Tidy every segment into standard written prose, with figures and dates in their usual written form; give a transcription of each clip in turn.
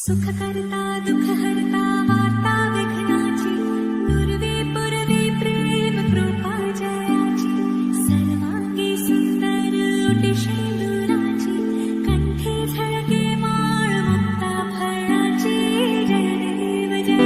सुखकर्ता दुःखहर्ता वार्ता विघ्नाची दुर्वे पुरवे प्रेम कृपा जयाची सर्वांगी सुंदर ओटी शेंदुराची कंठी झळके माळ मुक्ता फळाची जय देव जय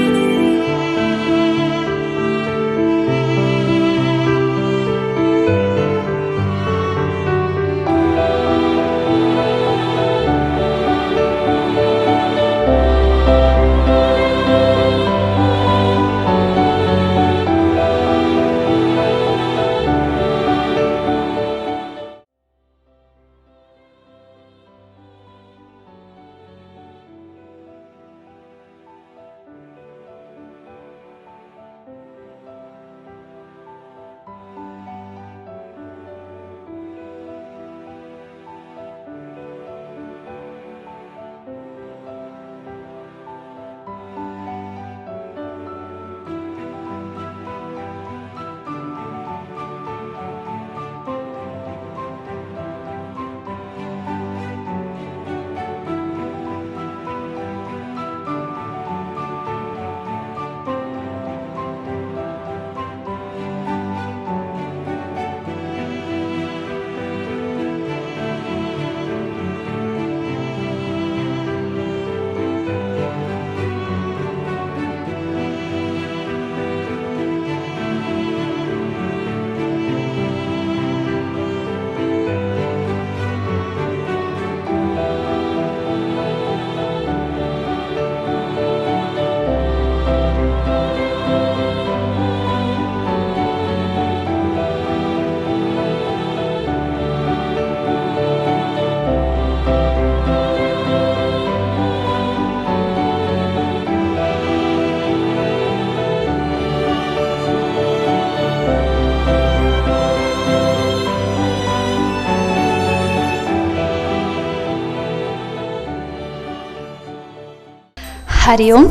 ಹರಿ ಓಂ.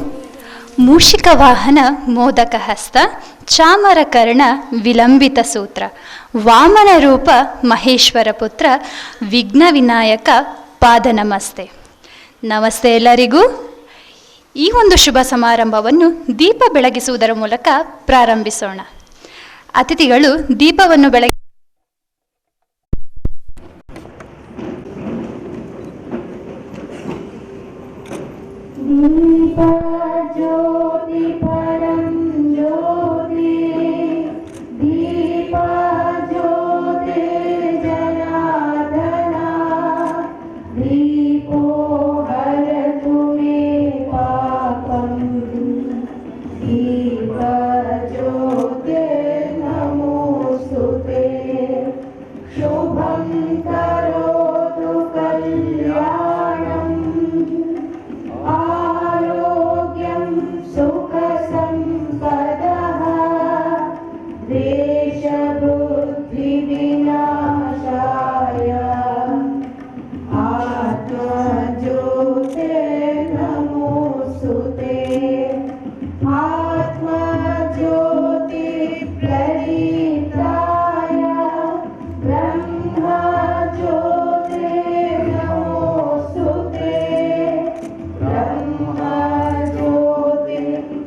ಮೂಷಿಕವಾಹನ ಮೋದಕಹಸ್ತ ಚಾಮರಕರ್ಣ ವಿಲಂಬಿತ ಸೂತ್ರ ವಾಮನ ರೂಪ ಮಹೇಶ್ವರ ಪುತ್ರ ವಿಘ್ನ ವಿನಾಯಕ ಪಾದ ನಮಸ್ತೆ. ನಮಸ್ತೆ ಎಲ್ಲರಿಗೂ. ಈ ಒಂದು ಶುಭ ಸಮಾರಂಭವನ್ನು ದೀಪ ಬೆಳಗಿಸುವುದರ ಮೂಲಕ ಪ್ರಾರಂಭಿಸೋಣ. ಅತಿಥಿಗಳು ದೀಪವನ್ನು ಬೆಳಗಿ दीप ज्योति परम ज्योति दीप ज्योति जनार्दना दीपो हरतु मे पापं दीप ज्योति नमोस्तुते शुभं करोतु कल्याणम् आरोग्यं सुख संपदः देश बुद्धि विनाशाय आत्मज्योते नमोस्तुते आत्मज्योति प्रदीप्ताय ब्रह्मज्योते नमोस्तुते ब्रह्मज्योति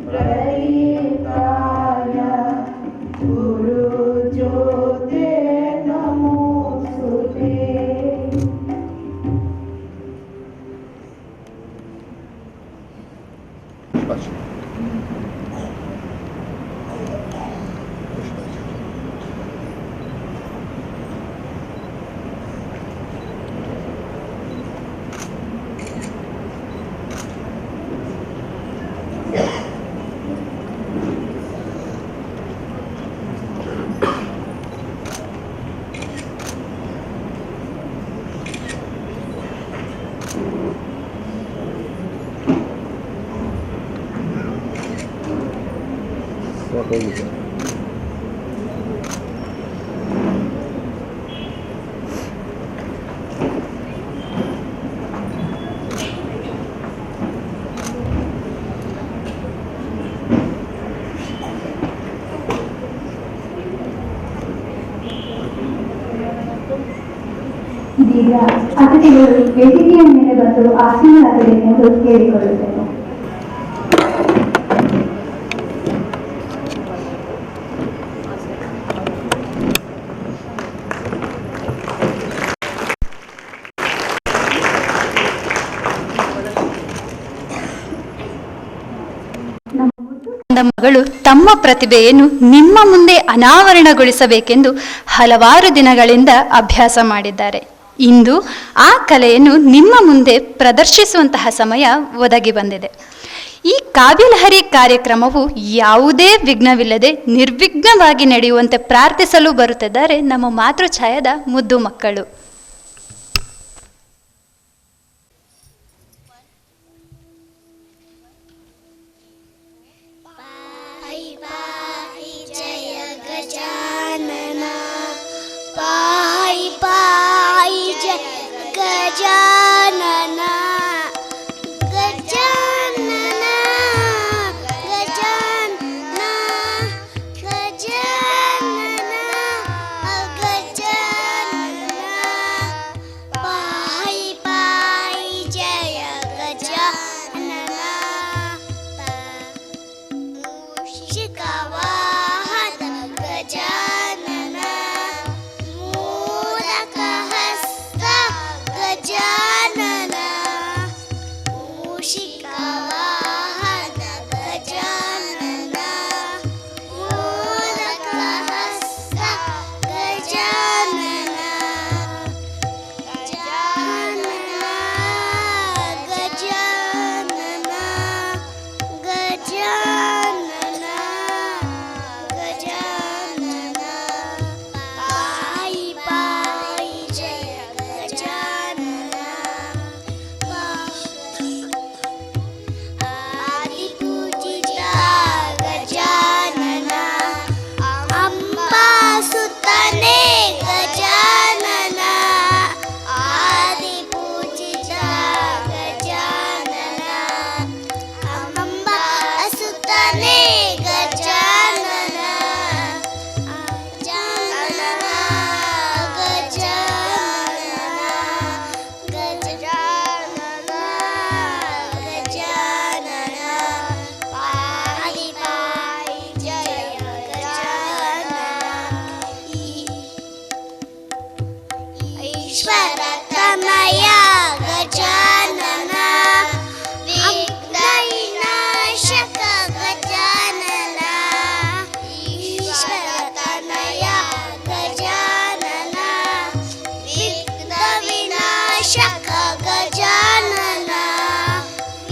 प्रदीप्ताय गुरुज्योते नमोस्तुते. ಈಗ ಅತಿಥಿಗಳು ವೇದಿಕೆಯ ಮೇಲೆ ಬಂದು ಆಸೀನರಾಗಬೇಕೆಂದು ಕೇಳಿಕೊಳ್ಳುತ್ತೇನೆ. ಮಗಳು ತಮ್ಮ ಪ್ರತಿಭೆಯನ್ನು ನಿಮ್ಮ ಮುಂದೆ ಅನಾವರಣಗೊಳಿಸಬೇಕೆಂದು ಹಲವಾರು ದಿನಗಳಿಂದ ಅಭ್ಯಾಸ ಮಾಡಿದ್ದಾರೆ. ಇಂದು ಆ ಕಲೆಯನ್ನು ನಿಮ್ಮ ಮುಂದೆ ಪ್ರದರ್ಶಿಸುವಂತಹ ಸಮಯ ಒದಗಿ ಬಂದಿದೆ. ಈ ಕಾವ್ಯಲಹರಿ ಕಾರ್ಯಕ್ರಮವು ಯಾವುದೇ ವಿಘ್ನವಿಲ್ಲದೆ ನಿರ್ವಿಘ್ನವಾಗಿ ನಡೆಯುವಂತೆ ಪ್ರಾರ್ಥಿಸಲು ಬರುತ್ತಿದ್ದಾರೆ ನಮ್ಮ ಮಾತೃಛಾಯದ ಮುದ್ದು ಮಕ್ಕಳು. पाहि पाहि जय गजानन गजानन गजानन गजानन गजानन पाहि पाहि जय गजानन मूषिकवाहन गजानन गजानन मूषिकवाहन गजानन मोदकहस्त गजानन गजानन गजानन गजानन गजानन पाहि पाहि जय गजानन आदिपूजिता गजानन अम्बासुतने गजानन आदिपूजिता गजानन अम्बासुतने गजानन गजानन गजानन गजानन गजानन पाहि पाहि जय गजानन ईश्वरतनय गजानन विघ्नविनाशक गजानन ईश्वरतनय गजानन विघ्नविनाशक गजानन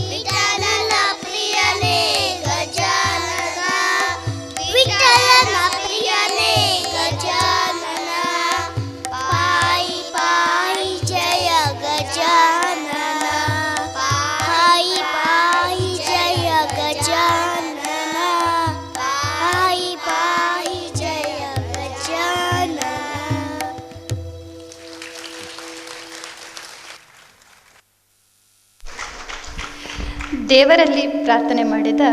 विठ्ठलನ ಪ್ರಿಯನೇ ಗಜಾನನ ವಿಠ್ಠಲನ ಪ್ರಿಯನೇ ಗಜಾನನ ಪಾಯಿ ಪಾಯಿ ಜಯ ಗಜಾನನ ಪಾಯಿ ಪಾಯಿ ಜಯ ಗಜಾನನ ಪಾಯಿ ಪಾಯಿ ಜಯ ಗಜಾನನ ದೇವರಲ್ಲಿ ಪ್ರಾರ್ಥನೆ ಮಾಡಿದ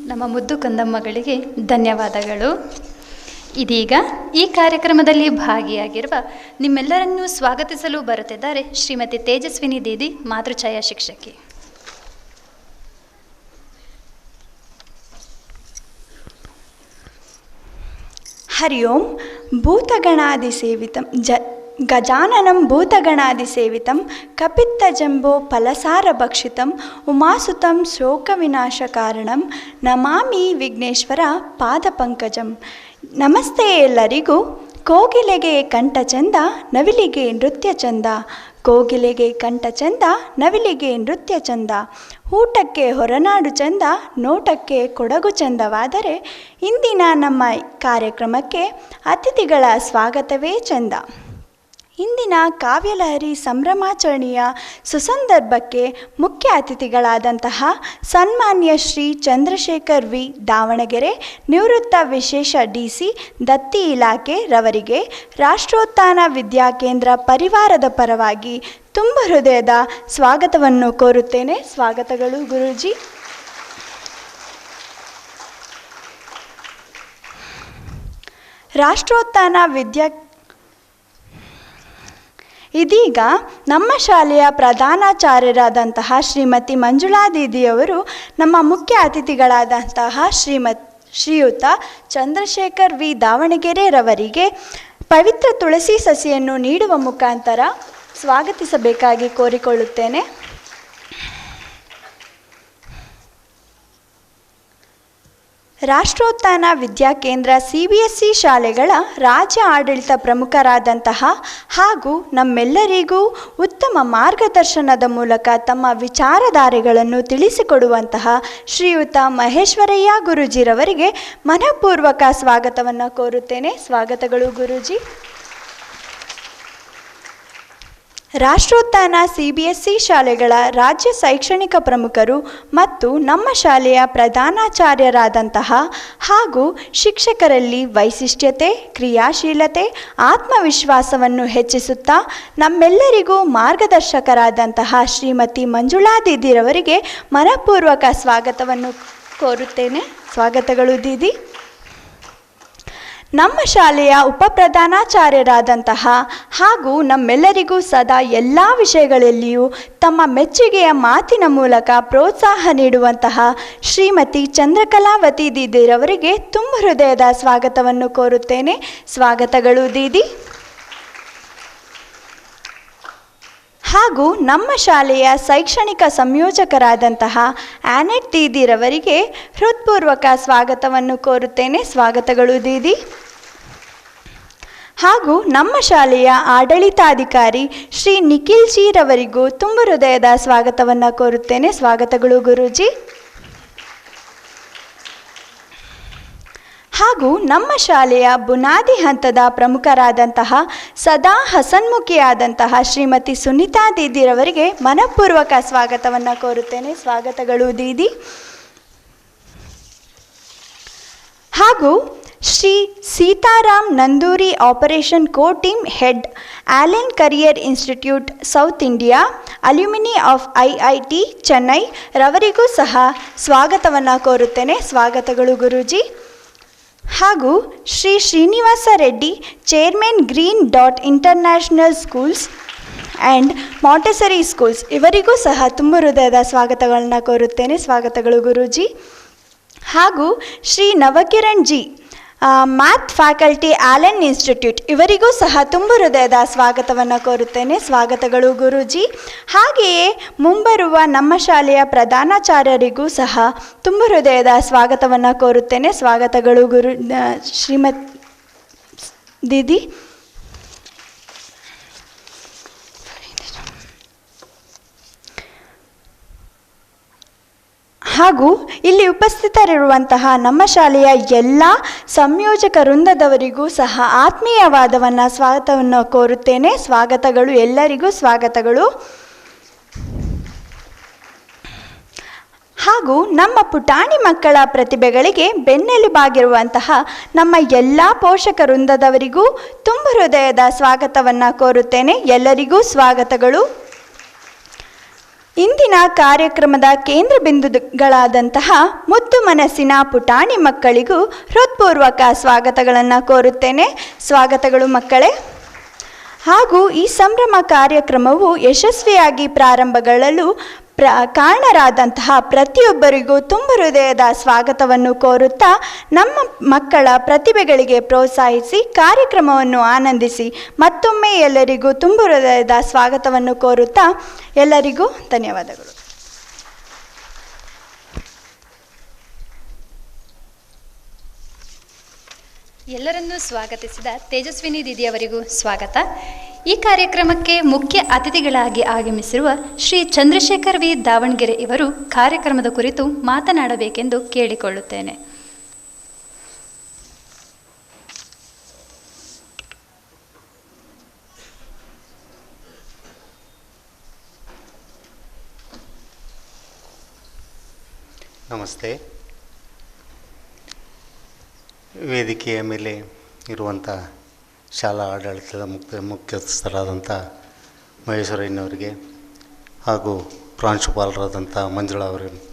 ನಮ್ಮ ಮುದ್ದು ಕಂದಮ್ಮಗಳಿಗೆ ಧನ್ಯವಾದಗಳು. ಇದೀಗ ಈ ಕಾರ್ಯಕ್ರಮದಲ್ಲಿ ಭಾಗಿಯಾಗಿರುವ ನಿಮ್ಮೆಲ್ಲರನ್ನೂ ಸ್ವಾಗತಿಸಲು ಬರುತ್ತಿದ್ದಾರೆ ಶ್ರೀಮತಿ ತೇಜಸ್ವಿನಿ ದೀದಿ, ಮಾತೃಛಾಯಾ ಶಿಕ್ಷಕಿ. ಹರಿ ಓಂ. ಭೂತಗಣಾದಿಸೇವಿತಂ ಗಜಾನನಂ ಭೂತಗಣಾದಿಸೇವಿತಂ ಕಪಿತ್ತಜಂಬೋ ಫಲಸಾರಭಕ್ಷಿತಂ ಉಮಾಸುತಂ ಶೋಕವಿನಾಶಕಾರಣಂ ನಮಾಮಿ ವಿಘ್ನೇಶ್ವರ ಪಾದಪಂಕಜಂ. ನಮಸ್ತೆ ಎಲ್ಲರಿಗೂ. ಕೋಗಿಲೆಗೆ ಕಂಠ ಚಂದ, ನವಿಲಿಗೆ ನೃತ್ಯ ಚಂದ. ಕೋಗಿಲೆಗೆ ಕಂಠ ಚಂದ, ನವಿಲಿಗೆ ನೃತ್ಯ ಚಂದ. ಊಟಕ್ಕೆ ಹೊರನಾಡು ಚಂದ, ನೋಟಕ್ಕೆ ಕೊಡಗು ಚಂದವಾದರೆ ಇಂದಿನ ನಮ್ಮ ಕಾರ್ಯಕ್ರಮಕ್ಕೆ ಅತಿಥಿಗಳ ಸ್ವಾಗತವೇ ಚಂದ. ಇಂದಿನ ಕಾವ್ಯಲಹರಿ ಸಂಭ್ರಮಾಚರಣೆಯ ಸುಸಂದರ್ಭಕ್ಕೆ ಮುಖ್ಯ ಅತಿಥಿಗಳಾದಂತಹ ಸನ್ಮಾನ್ಯ ಶ್ರೀ ಚಂದ್ರಶೇಖರ್ ವಿ, ದಾವಣಗೆರೆ ನಿವೃತ್ತ ವಿಶೇಷ DC ದತ್ತಿ ಇಲಾಖೆ ರವರಿಗೆ ರಾಷ್ಟ್ರೋತ್ಥಾನ ವಿದ್ಯಾಕೇಂದ್ರ ಪರಿವಾರದ ಪರವಾಗಿ ತುಂಬ ಹೃದಯದ ಸ್ವಾಗತವನ್ನು ಕೋರುತ್ತೇನೆ. ಸ್ವಾಗತಗಳು ಗುರೂಜಿ. ರಾಷ್ಟ್ರೋತ್ಥಾನ ಇದೀಗ ನಮ್ಮ ಶಾಲೆಯ ಪ್ರಧಾನಾಚಾರ್ಯರಾದಂತಹ ಶ್ರೀಮತಿ ಮಂಜುಳಾ ದೀದಿಯವರು ನಮ್ಮ ಮುಖ್ಯ ಅತಿಥಿಗಳಾದಂತಹ ಶ್ರೀಯುತ ಚಂದ್ರಶೇಖರ್ ವಿ ದಾವಣಗೆರೆರವರಿಗೆ ಪವಿತ್ರ ತುಳಸಿ ಸಸಿಯನ್ನು ನೀಡುವ ಮುಖಾಂತರ ಸ್ವಾಗತಿಸಬೇಕಾಗಿ ಕೋರಿಕೊಳ್ಳುತ್ತೇನೆ. ರಾಷ್ಟ್ರೋತ್ಥಾನ ವಿದ್ಯಾಕೇಂದ್ರ CBSE ಶಾಲೆಗಳ ರಾಜ್ಯ ಆಡಳಿತ ಪ್ರಮುಖರಾದಂತಹ ಹಾಗೂ ನಮ್ಮೆಲ್ಲರಿಗೂ ಉತ್ತಮ ಮಾರ್ಗದರ್ಶನದ ಮೂಲಕ ತಮ್ಮ ವಿಚಾರಧಾರೆಗಳನ್ನು ತಿಳಿಸಿಕೊಡುವಂತಹ ಶ್ರೀಯುತ ಮಹೇಶ್ವರಯ್ಯ ಗುರೂಜಿರವರಿಗೆ ಮನಪೂರ್ವಕ ಸ್ವಾಗತವನ್ನು ಕೋರುತ್ತೇನೆ. ಸ್ವಾಗತಗಳು ಗುರೂಜಿ. ರಾಷ್ಟ್ರೋತ್ಥಾನ CBSE ಶಾಲೆಗಳ ರಾಜ್ಯ ಶೈಕ್ಷಣಿಕ ಪ್ರಮುಖರು ಮತ್ತು ನಮ್ಮ ಶಾಲೆಯ ಪ್ರಧಾನಾಚಾರ್ಯರಾದಂತಹ ಹಾಗೂ ಶಿಕ್ಷಕರಲ್ಲಿ ವೈಶಿಷ್ಟ್ಯತೆ, ಕ್ರಿಯಾಶೀಲತೆ, ಆತ್ಮವಿಶ್ವಾಸವನ್ನು ಹೆಚ್ಚಿಸುತ್ತಾ ನಮ್ಮೆಲ್ಲರಿಗೂ ಮಾರ್ಗದರ್ಶಕರಾದಂತಹ ಶ್ರೀಮತಿ ಮಂಜುಳಾ ದೀದಿರವರಿಗೆ ಮನಪೂರ್ವಕ ಸ್ವಾಗತವನ್ನು ಕೋರುತ್ತೇನೆ. ಸ್ವಾಗತಗಳು ದೀದಿ. ನಮ್ಮ ಶಾಲೆಯ ಉಪಪ್ರಧಾನಾಚಾರ್ಯರಾದಂತಹ ಹಾಗೂ ನಮ್ಮೆಲ್ಲರಿಗೂ ಸದಾ ಎಲ್ಲ ವಿಷಯಗಳಲ್ಲಿಯೂ ತಮ್ಮ ಮೆಚ್ಚುಗೆಯ ಮಾತಿನ ಮೂಲಕ ಪ್ರೋತ್ಸಾಹ ನೀಡುವಂತಹ ಶ್ರೀಮತಿ ಚಂದ್ರಕಲಾವತಿ ದೀದಿರವರಿಗೆ ತುಂಬ ಹೃದಯದ ಸ್ವಾಗತವನ್ನು ಕೋರುತ್ತೇನೆ. ಸ್ವಾಗತಗಳು ದೀದಿ. ಹಾಗೂ ನಮ್ಮ ಶಾಲೆಯ ಶೈಕ್ಷಣಿಕ ಸಂಯೋಜಕರಾದಂತಹ ಆನೆಟ್ ದೀದಿರವರಿಗೆ ಹೃತ್ಪೂರ್ವಕ ಸ್ವಾಗತವನ್ನು ಕೋರುತ್ತೇನೆ. ಸ್ವಾಗತಗಳು ದೀದಿ. ಹಾಗೂ ನಮ್ಮ ಶಾಲೆಯ ಆಡಳಿತಾಧಿಕಾರಿ ಶ್ರೀ ನಿಖಿಲ್ ಜಿರವರಿಗೂ ತುಂಬ ಹೃದಯದ ಸ್ವಾಗತವನ್ನು ಕೋರುತ್ತೇನೆ. ಸ್ವಾಗತಗಳು ಗುರೂಜಿ. ಹಾಗೂ ನಮ್ಮ ಶಾಲೆಯ ಬುನಾದಿ ಹಂತದ ಪ್ರಮುಖರಾದಂತಹ ಸದಾ ಹಸನ್ಮುಖಿಯಾದಂತಹ ಶ್ರೀಮತಿ ಸುನೀತಾ ದೀದಿರವರಿಗೆ ಮನಪೂರ್ವಕ ಸ್ವಾಗತವನ್ನು ಕೋರುತ್ತೇನೆ. ಸ್ವಾಗತಗಳು ದೀದಿ. ಹಾಗೂ Shri Sitaram Nanduri operation co team head, Allen career institute south India, alumni of IIT Chennai ರವರಿಗೂ ಸಹ ಸ್ವಾಗತವನ್ನು ಕೋರುತ್ತೇನೆ. ಸ್ವಾಗತಗಳು ಗುರೂಜಿ. ಹಾಗೂ Shri Srinivasa Reddy, chairman green dot international schools and Montessori schools ಇವರಿಗೂ ಸಹ ತುಂಬ ಹೃದಯದ ಸ್ವಾಗತಗಳನ್ನು ಕೋರುತ್ತೇನೆ. ಸ್ವಾಗತಗಳು ಗುರೂಜಿ. ಹಾಗೂ Shri Navakiran ji, math faculty, Allen institute ಇವರಿಗೂ ಸಹ ತುಂಬ ಹೃದಯದ ಸ್ವಾಗತವನ್ನು ಕೋರುತ್ತೇನೆ. ಸ್ವಾಗತಗಳು ಗುರೂಜಿ. ಹಾಗೆಯೇ ಮುಂಬರುವ ನಮ್ಮ ಶಾಲೆಯ ಪ್ರಧಾನಾಚಾರ್ಯರಿಗೂ ಸಹ ತುಂಬ ಹೃದಯದ ಸ್ವಾಗತವನ್ನು ಕೋರುತ್ತೇನೆ. ಸ್ವಾಗತಗಳು ಶ್ರೀಮತಿ ದೀದಿ. ಹಾಗೂ ಇಲ್ಲಿ ಉಪಸ್ಥಿತರಿರುವಂತಹ ನಮ್ಮ ಶಾಲೆಯ ಎಲ್ಲ ಸಂಯೋಜಕ ವೃಂದದವರಿಗೂ ಸಹ ಆತ್ಮೀಯವಾದವನ್ನು ಸ್ವಾಗತವನ್ನು ಕೋರುತ್ತೇನೆ. ಸ್ವಾಗತಗಳು, ಎಲ್ಲರಿಗೂ ಸ್ವಾಗತಗಳು. ಹಾಗೂ ನಮ್ಮ ಪುಟಾಣಿ ಮಕ್ಕಳ ಪ್ರತಿಭೆಗಳಿಗೆ ಬೆನ್ನೆಲುಬಾಗಿರುವಂತಹ ನಮ್ಮ ಎಲ್ಲ ಪೋಷಕ ವೃಂದದವರಿಗೂ ತುಂಬ ಹೃದಯದ ಸ್ವಾಗತವನ್ನು ಕೋರುತ್ತೇನೆ. ಎಲ್ಲರಿಗೂ ಸ್ವಾಗತಗಳು. ಇಂದಿನ ಕಾರ್ಯಕ್ರಮದ ಕೇಂದ್ರ ಬಿಂದುಗಳಾದಂತಹ ಮುದ್ದು ಮನಸ್ಸಿನ ಪುಟಾಣಿ ಮಕ್ಕಳಿಗೂ ಹೃತ್ಪೂರ್ವಕ ಸ್ವಾಗತಗಳನ್ನು ಕೋರುತ್ತೇನೆ. ಸ್ವಾಗತಗಳು ಮಕ್ಕಳೇ. ಹಾಗೂ ಈ ಸಂಭ್ರಮ ಕಾರ್ಯಕ್ರಮವು ಯಶಸ್ವಿಯಾಗಿ ಪ್ರಾರಂಭಗೊಳ್ಳಲು ಕಾರಣರಾದಂತಹ ಪ್ರತಿಯೊಬ್ಬರಿಗೂ ತುಂಬ ಹೃದಯದ ಸ್ವಾಗತವನ್ನು ಕೋರುತ್ತಾ ನಮ್ಮ ಮಕ್ಕಳ ಪ್ರತಿಭೆಗಳಿಗೆ ಪ್ರೋತ್ಸಾಹಿಸಿ ಕಾರ್ಯಕ್ರಮವನ್ನು ಆನಂದಿಸಿ ಮತ್ತೊಮ್ಮೆ ಎಲ್ಲರಿಗೂ ತುಂಬ ಹೃದಯದ ಸ್ವಾಗತವನ್ನು ಕೋರುತ್ತಾ ಎಲ್ಲರಿಗೂ ಧನ್ಯವಾದಗಳು. ಎಲ್ಲರನ್ನೂ ಸ್ವಾಗತಿಸಿದ ತೇಜಸ್ವಿನಿ ದೀದಿಯವರಿಗೂ ಸ್ವಾಗತ. ಈ ಕಾರ್ಯಕ್ರಮಕ್ಕೆ ಮುಖ್ಯ ಅತಿಥಿಗಳಾಗಿ ಆಗಮಿಸಿರುವ ಶ್ರೀ ಚಂದ್ರಶೇಖರ್ ವಿ ದಾವಣಗೆರೆ ಇವರು ಕಾರ್ಯಕ್ರಮದ ಕುರಿತು ಮಾತನಾಡಬೇಕೆಂದು ಕೇಳಿಕೊಳ್ಳುತ್ತೇನೆ. ನಮಸ್ತೆ. ವೇದಿಕೆಯ ಮೇಲೆ ಇರುವಂಥ ಶಾಲಾ ಆಡಳಿತದ ಮುಖ್ಯಸ್ಥರಾದಂಥ ಮಹೇಶ್ವರಯ್ಯನವರಿಗೆ ಹಾಗೂ ಪ್ರಾಂಶುಪಾಲರಾದಂಥ ಮಂಜುಳಾ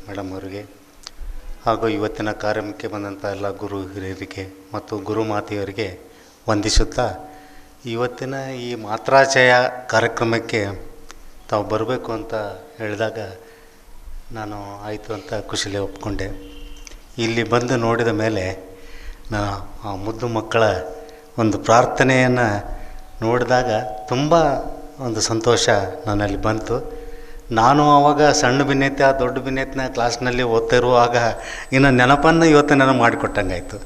ಮೇಡಮ್ ಅವರಿಗೆ ಹಾಗೂ ಇವತ್ತಿನ ಕಾರ್ಯಕ್ರಮಕ್ಕೆ ಬಂದಂಥ ಎಲ್ಲ ಗುರು ಹಿರಿಯರಿಗೆ ಮತ್ತು ಗುರುಮಾತೆಯವರಿಗೆ ವಂದಿಸುತ್ತಾ ಇವತ್ತಿನ ಈ ಮಾತ್ರಾಚಯ ಕಾರ್ಯಕ್ರಮಕ್ಕೆ ತಾವು ಬರಬೇಕು ಅಂತ ಹೇಳಿದಾಗ ನಾನು ಆಯಿತು ಅಂತ ಖುಷಿಲೇ ಒಪ್ಕೊಂಡೆ. ಇಲ್ಲಿ ಬಂದು ನೋಡಿದ ಮೇಲೆ ಆ ಮುದ್ದು ಮಕ್ಕಳ ಒಂದು ಪ್ರಾರ್ಥನೆಯನ್ನು ನೋಡಿದಾಗ ತುಂಬ ಒಂದು ಸಂತೋಷ ನನ್ನಲ್ಲಿ ಬಂತು. ನಾನು ಆವಾಗ ಸಣ್ಣ ಭಿನ್ನತೆ ದೊಡ್ಡ ಭಿನ್ನತೆನ ಕ್ಲಾಸ್ನಲ್ಲಿ ಓದ್ತಾ ಇರುವಾಗ ಇನ್ನು ನೆನಪನ್ನು ಇವತ್ತು ನನಗೆ ಮಾಡಿಕೊಟ್ಟಂಗಾಯಿತು.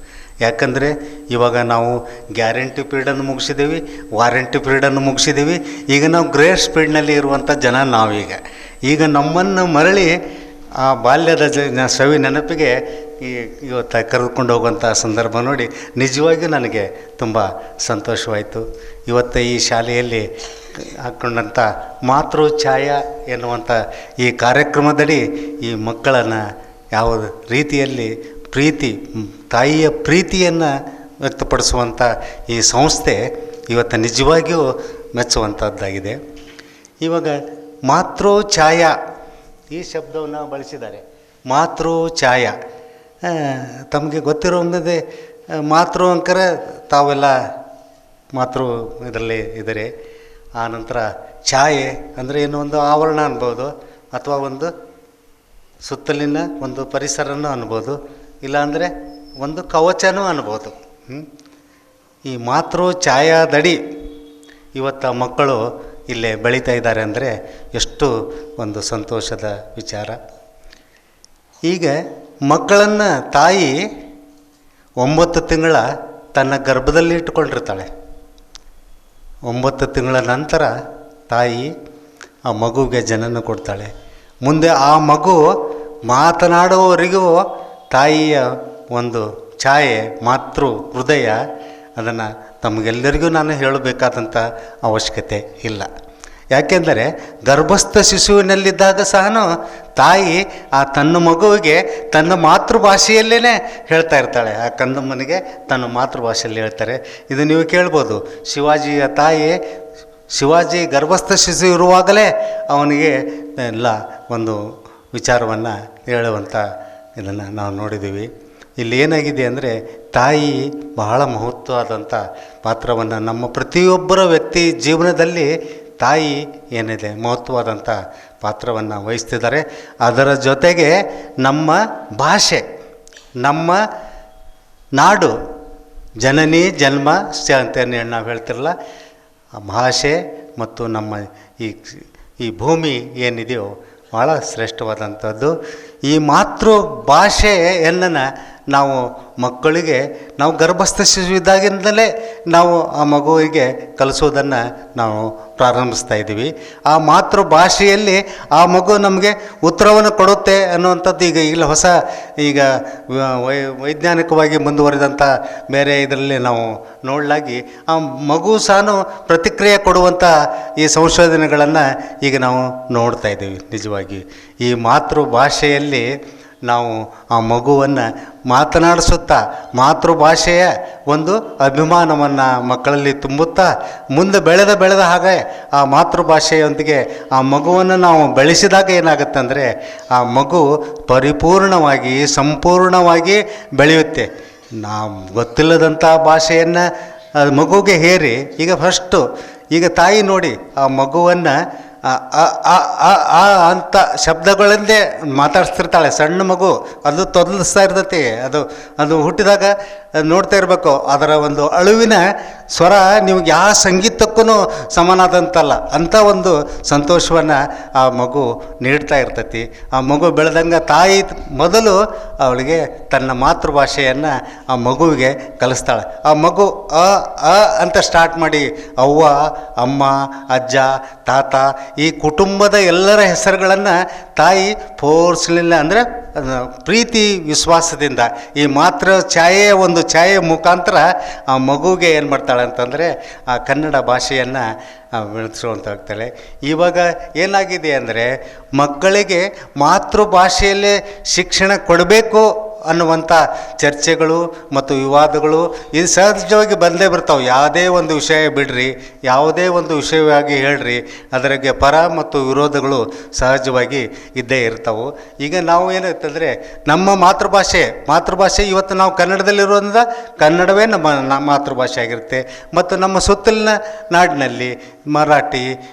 ಯಾಕಂದರೆ ಇವಾಗ ನಾವು ಗ್ಯಾರಂಟಿ ಪೀರಿಯಡನ್ನು ಮುಗಿಸಿದ್ದೀವಿ, ವಾರಂಟಿ ಪೀರಿಯಡನ್ನು ಮುಗಿಸಿದ್ದೀವಿ. ಈಗ ನಾವು ಗ್ರೇಟ್ ಸ್ಪೀಡ್ನಲ್ಲಿ ಇರುವಂಥ ಜನ ನಾವೀಗ. ಈಗ ನಮ್ಮನ್ನು ಮರಳಿ ಆ ಬಾಲ್ಯದ ಸವಿ ನೆನಪಿಗೆ ಇವತ್ತು ಕರೆದುಕೊಂಡು ಹೋಗುವಂಥ ಸಂದರ್ಭ ನೋಡಿ ನಿಜವಾಗಿಯೂ ನನಗೆ ತುಂಬ ಸಂತೋಷವಾಯಿತು. ಇವತ್ತು ಈ ಶಾಲೆಯಲ್ಲಿ ಹಾಕ್ಕೊಂಡಂಥ ಮಾತೃ ಛಾಯಾ ಎನ್ನುವಂಥ ಈ ಕಾರ್ಯಕ್ರಮದಡಿ ಈ ಮಕ್ಕಳನ್ನು ಯಾವ ರೀತಿಯಲ್ಲಿ ತಾಯಿಯ ಪ್ರೀತಿಯನ್ನು ವ್ಯಕ್ತಪಡಿಸುವಂಥ ಈ ಸಂಸ್ಥೆ ಇವತ್ತು ನಿಜವಾಗಿಯೂ ಮೆಚ್ಚುವಂಥದ್ದಾಗಿದೆ. ಇವಾಗ ಮಾತೃ ಛಾಯಾ ಈ ಶಬ್ದವನ್ನು ಬಳಸಿದ್ದಾರೆ. ಮಾತೃ ಛಾಯಾ ತಮಗೆ ಗೊತ್ತಿರೋದೇ ಮಾತೃ ಅಂಕರ ತಾವೆಲ್ಲ ಮಾತೃ ಇದರಲ್ಲಿ ಇದ್ದಾರೆ. ಆ ನಂತರ ಛಾಯೆ ಅಂದರೆ ಏನೋ ಒಂದು ಆವರಣ ಅನ್ಬೋದು, ಅಥವಾ ಒಂದು ಸುತ್ತಲಿನ ಒಂದು ಪರಿಸರನೂ ಅನ್ಬೋದು, ಇಲ್ಲಾಂದರೆ ಒಂದು ಕವಚನೂ ಅನ್ಬೋದು. ಈ ಮಾತೃ ಛಾಯಾದಡಿ ಇವತ್ತು ಮಕ್ಕಳು ಇಲ್ಲೇ ಬೆಳೀತಾ ಇದ್ದಾರೆ ಅಂದರೆ ಎಷ್ಟು ಒಂದು ಸಂತೋಷದ ವಿಚಾರ. ಈಗ ಮಕ್ಕಳನ್ನು ತಾಯಿ 9 ತಿಂಗಳ ತನ್ನ ಗರ್ಭದಲ್ಲಿ ಇಟ್ಕೊಂಡಿರ್ತಾಳೆ. 9 ತಿಂಗಳ ನಂತರ ತಾಯಿ ಆ ಮಗುವಿಗೆ ಜನನ ಕೊಡ್ತಾಳೆ. ಮುಂದೆ ಆ ಮಗು ಮಾತನಾಡುವವರೆಗೂ ತಾಯಿಯ ಒಂದು ಛಾಯೆ, ಮಾತೃ ಹೃದಯ, ಅದನ್ನು ತಮಗೆಲ್ಲರಿಗೂ ನಾನು ಹೇಳಬೇಕಾದಂಥ ಅವಶ್ಯಕತೆ ಇಲ್ಲ. ಯಾಕೆಂದರೆ ಗರ್ಭಸ್ಥ ಶಿಶುವಿನಲ್ಲಿದ್ದಾಗ ಸಹ ತಾಯಿ ಆ ತನ್ನ ಮಗುವಿಗೆ ತನ್ನ ಮಾತೃಭಾಷೆಯಲ್ಲೇ ಹೇಳ್ತಾ ಇರ್ತಾಳೆ. ಆ ಕಂದಮ್ಮನಿಗೆ ತನ್ನ ಮಾತೃಭಾಷೆಯಲ್ಲಿ ಹೇಳ್ತಾರೆ. ಇದು ನೀವು ಕೇಳ್ಬೋದು. ಶಿವಾಜಿಯ ತಾಯಿ, ಶಿವಾಜಿ ಗರ್ಭಸ್ಥ ಶಿಶು ಇರುವಾಗಲೇ ಅವನಿಗೆ ಎಲ್ಲ ಒಂದು ವಿಚಾರವನ್ನು ಹೇಳುವಂಥ ಇದನ್ನು ನಾವು ನೋಡಿದ್ದೀವಿ. ಇಲ್ಲಿ ಏನಾಗಿದೆ ಅಂದರೆ ತಾಯಿ ಬಹಳ ಮಹತ್ವವಾದಂಥ ಪಾತ್ರವನ್ನು ನಮ್ಮ ಪ್ರತಿಯೊಬ್ಬರ ವ್ಯಕ್ತಿ ಜೀವನದಲ್ಲಿ ತಾಯಿ ಏನಿದೆ ಮಹತ್ವವಾದಂಥ ಪಾತ್ರವನ್ನು ವಹಿಸ್ತಿದ್ದಾರೆ. ಅದರ ಜೊತೆಗೆ ನಮ್ಮ ಭಾಷೆ, ನಮ್ಮ ನಾಡು, ಜನನಿ ಜನ್ಮ ಅಂತೇನು ನಾವು ಹೇಳ್ತಿರಲ್ಲ, ಆ ಭಾಷೆ ಮತ್ತು ನಮ್ಮ ಈ ಭೂಮಿ ಏನಿದೆಯೋ ಭಾಳ ಶ್ರೇಷ್ಠವಾದಂಥದ್ದು. ಈ ಮಾತೃ ಭಾಷೆಯನ್ನು ನಾವು ಮಕ್ಕಳಿಗೆ ನಾವು ಗರ್ಭಸ್ಥ ಶಿಶು ಇದ್ದಾಗಿಂದಲೇ ನಾವು ಆ ಮಗುವಿಗೆ ಕಲಿಸೋದನ್ನು ನಾವು ಪ್ರಾರಂಭಿಸ್ತಾ ಇದ್ದೀವಿ. ಆ ಮಾತೃ ಭಾಷೆಯಲ್ಲಿ ಆ ಮಗು ನಮಗೆ ಉತ್ತರವನ್ನು ಕೊಡುತ್ತೆ ಅನ್ನುವಂಥದ್ದು ಈಗ ಹೊಸ ವೈಜ್ಞಾನಿಕವಾಗಿ ಮುಂದುವರಿದಂಥ ಬೇರೆ ಇದರಲ್ಲಿ ನಾವು ನೋಡಲಾಗಿ ಆ ಮಗು ಸಹ ಪ್ರತಿಕ್ರಿಯೆ ಕೊಡುವಂಥ ಈ ಸಂಶೋಧನೆಗಳನ್ನು ಈಗ ನಾವು ನೋಡ್ತಾ ಇದ್ದೀವಿ. ನಿಜವಾಗಿ ಈ ಮಾತೃ ಭಾಷೆಯಲ್ಲಿ ನಾವು ಆ ಮಗುವನ್ನು ಮಾತನಾಡಿಸುತ್ತಾ ಮಾತೃಭಾಷೆಯ ಒಂದು ಅಭಿಮಾನವನ್ನು ಮಕ್ಕಳಲ್ಲಿ ತುಂಬುತ್ತಾ ಮುಂದೆ ಬೆಳೆದ ಹಾಗೆ ಆ ಮಾತೃಭಾಷೆಯೊಂದಿಗೆ ಆ ಮಗುವನ್ನು ನಾವು ಬೆಳೆಸಿದಾಗ ಏನಾಗುತ್ತೆ ಅಂದರೆ ಆ ಮಗು ಪರಿಪೂರ್ಣವಾಗಿ ಸಂಪೂರ್ಣವಾಗಿ ಬೆಳೆಯುತ್ತೆ. ನಾವು ಗೊತ್ತಿಲ್ಲದಂಥ ಭಾಷೆಯನ್ನು ಮಗುವಿಗೆ ಹೇರಿ ಈಗ ತಾಯಿ ನೋಡಿ ಆ ಮಗುವನ್ನು ಅಂತ ಶಬ್ದಗಳಲ್ಲೇ ಮಾತಾಡ್ಸ್ತಿರ್ತಾಳೆ. ಸಣ್ಣ ಮಗು ಅದು ತೊದಲಿಸ್ತಾ ಇರ್ತೈತಿ. ಅದು ಹುಟ್ಟಿದಾಗ ನೋಡ್ತಾ ಇರಬೇಕು. ಅದರ ಒಂದು ಅಳುವಿನ ಸ್ವರ ನಿಮ್ಗೆ ಯಾವ ಸಂಗೀತಕ್ಕೂ ಸಮಾನಾದಂತಲ್ಲ. ಅಂಥ ಒಂದು ಸಂತೋಷವನ್ನು ಆ ಮಗು ನೀಡ್ತಾ ಇರ್ತೈತಿ. ಆ ಮಗು ಬೆಳೆದಂಗೆ ತಾಯಿ ಮೊದಲು ಅವಳಿಗೆ ತನ್ನ ಮಾತೃಭಾಷೆಯನ್ನು ಆ ಮಗುವಿಗೆ ಕಲಿಸ್ತಾಳೆ. ಆ ಮಗು ಅಂತ ಸ್ಟಾರ್ಟ್ ಮಾಡಿ ಅವ್ವ, ಅಮ್ಮ, ಅಜ್ಜ, ತಾತ, ಈ ಕುಟುಂಬದ ಎಲ್ಲರ ಹೆಸರುಗಳನ್ನು ತಾಯಿ ಫೋರ್ಸ್ಲಿಲ್ಲ ಅಂದರೆ ಪ್ರೀತಿ ವಿಶ್ವಾಸದಿಂದ ಈ ಮಾತೃ ಛಾಯೆಯ ಒಂದು ಛಾಯೆ ಮುಖಾಂತರ ಆ ಮಗುವಿಗೆ ಏನು ಮಾಡ್ತಾಳೆ ಅಂತಂದರೆ ಆ ಕನ್ನಡ ಭಾಷೆಯನ್ನು ಬೆಳೆಸುವಂತ ಹೋಗ್ತಾಳೆ. ಇವಾಗ ಏನಾಗಿದೆ ಅಂದರೆ ಮಕ್ಕಳಿಗೆ ಮಾತೃಭಾಷೆಯಲ್ಲೇ ಶಿಕ್ಷಣ ಕೊಡಬೇಕು ಅನ್ನುವಂಥ ಚರ್ಚೆಗಳು ಮತ್ತು ವಿವಾದಗಳು ಇದು ಸಹಜವಾಗಿ ಬಂದೇ ಬರ್ತಾವೆ. ಯಾವುದೇ ಒಂದು ವಿಷಯ ಬಿಡ್ರಿ, ಯಾವುದೇ ಒಂದು ವಿಷಯವಾಗಿ ಹೇಳ್ರಿ, ಅದರಿಗೆ ಪರ ಮತ್ತು ವಿರೋಧಗಳು ಸಹಜವಾಗಿ ಇದ್ದೇ ಇರ್ತಾವೆ. ಈಗ ನಾವು ಏನಾಯ್ತಂದರೆ ನಮ್ಮ ಮಾತೃಭಾಷೆ ಇವತ್ತು ನಾವು ಕನ್ನಡದಲ್ಲಿರೋದ್ರಿಂದ ಕನ್ನಡವೇ ನಮ್ಮ ಮಾತೃಭಾಷೆ ಆಗಿರುತ್ತೆ. ಮತ್ತು ನಮ್ಮ ಸುತ್ತಲಿನ ನಾಡಿನಲ್ಲಿ ಮರಾಠಿ,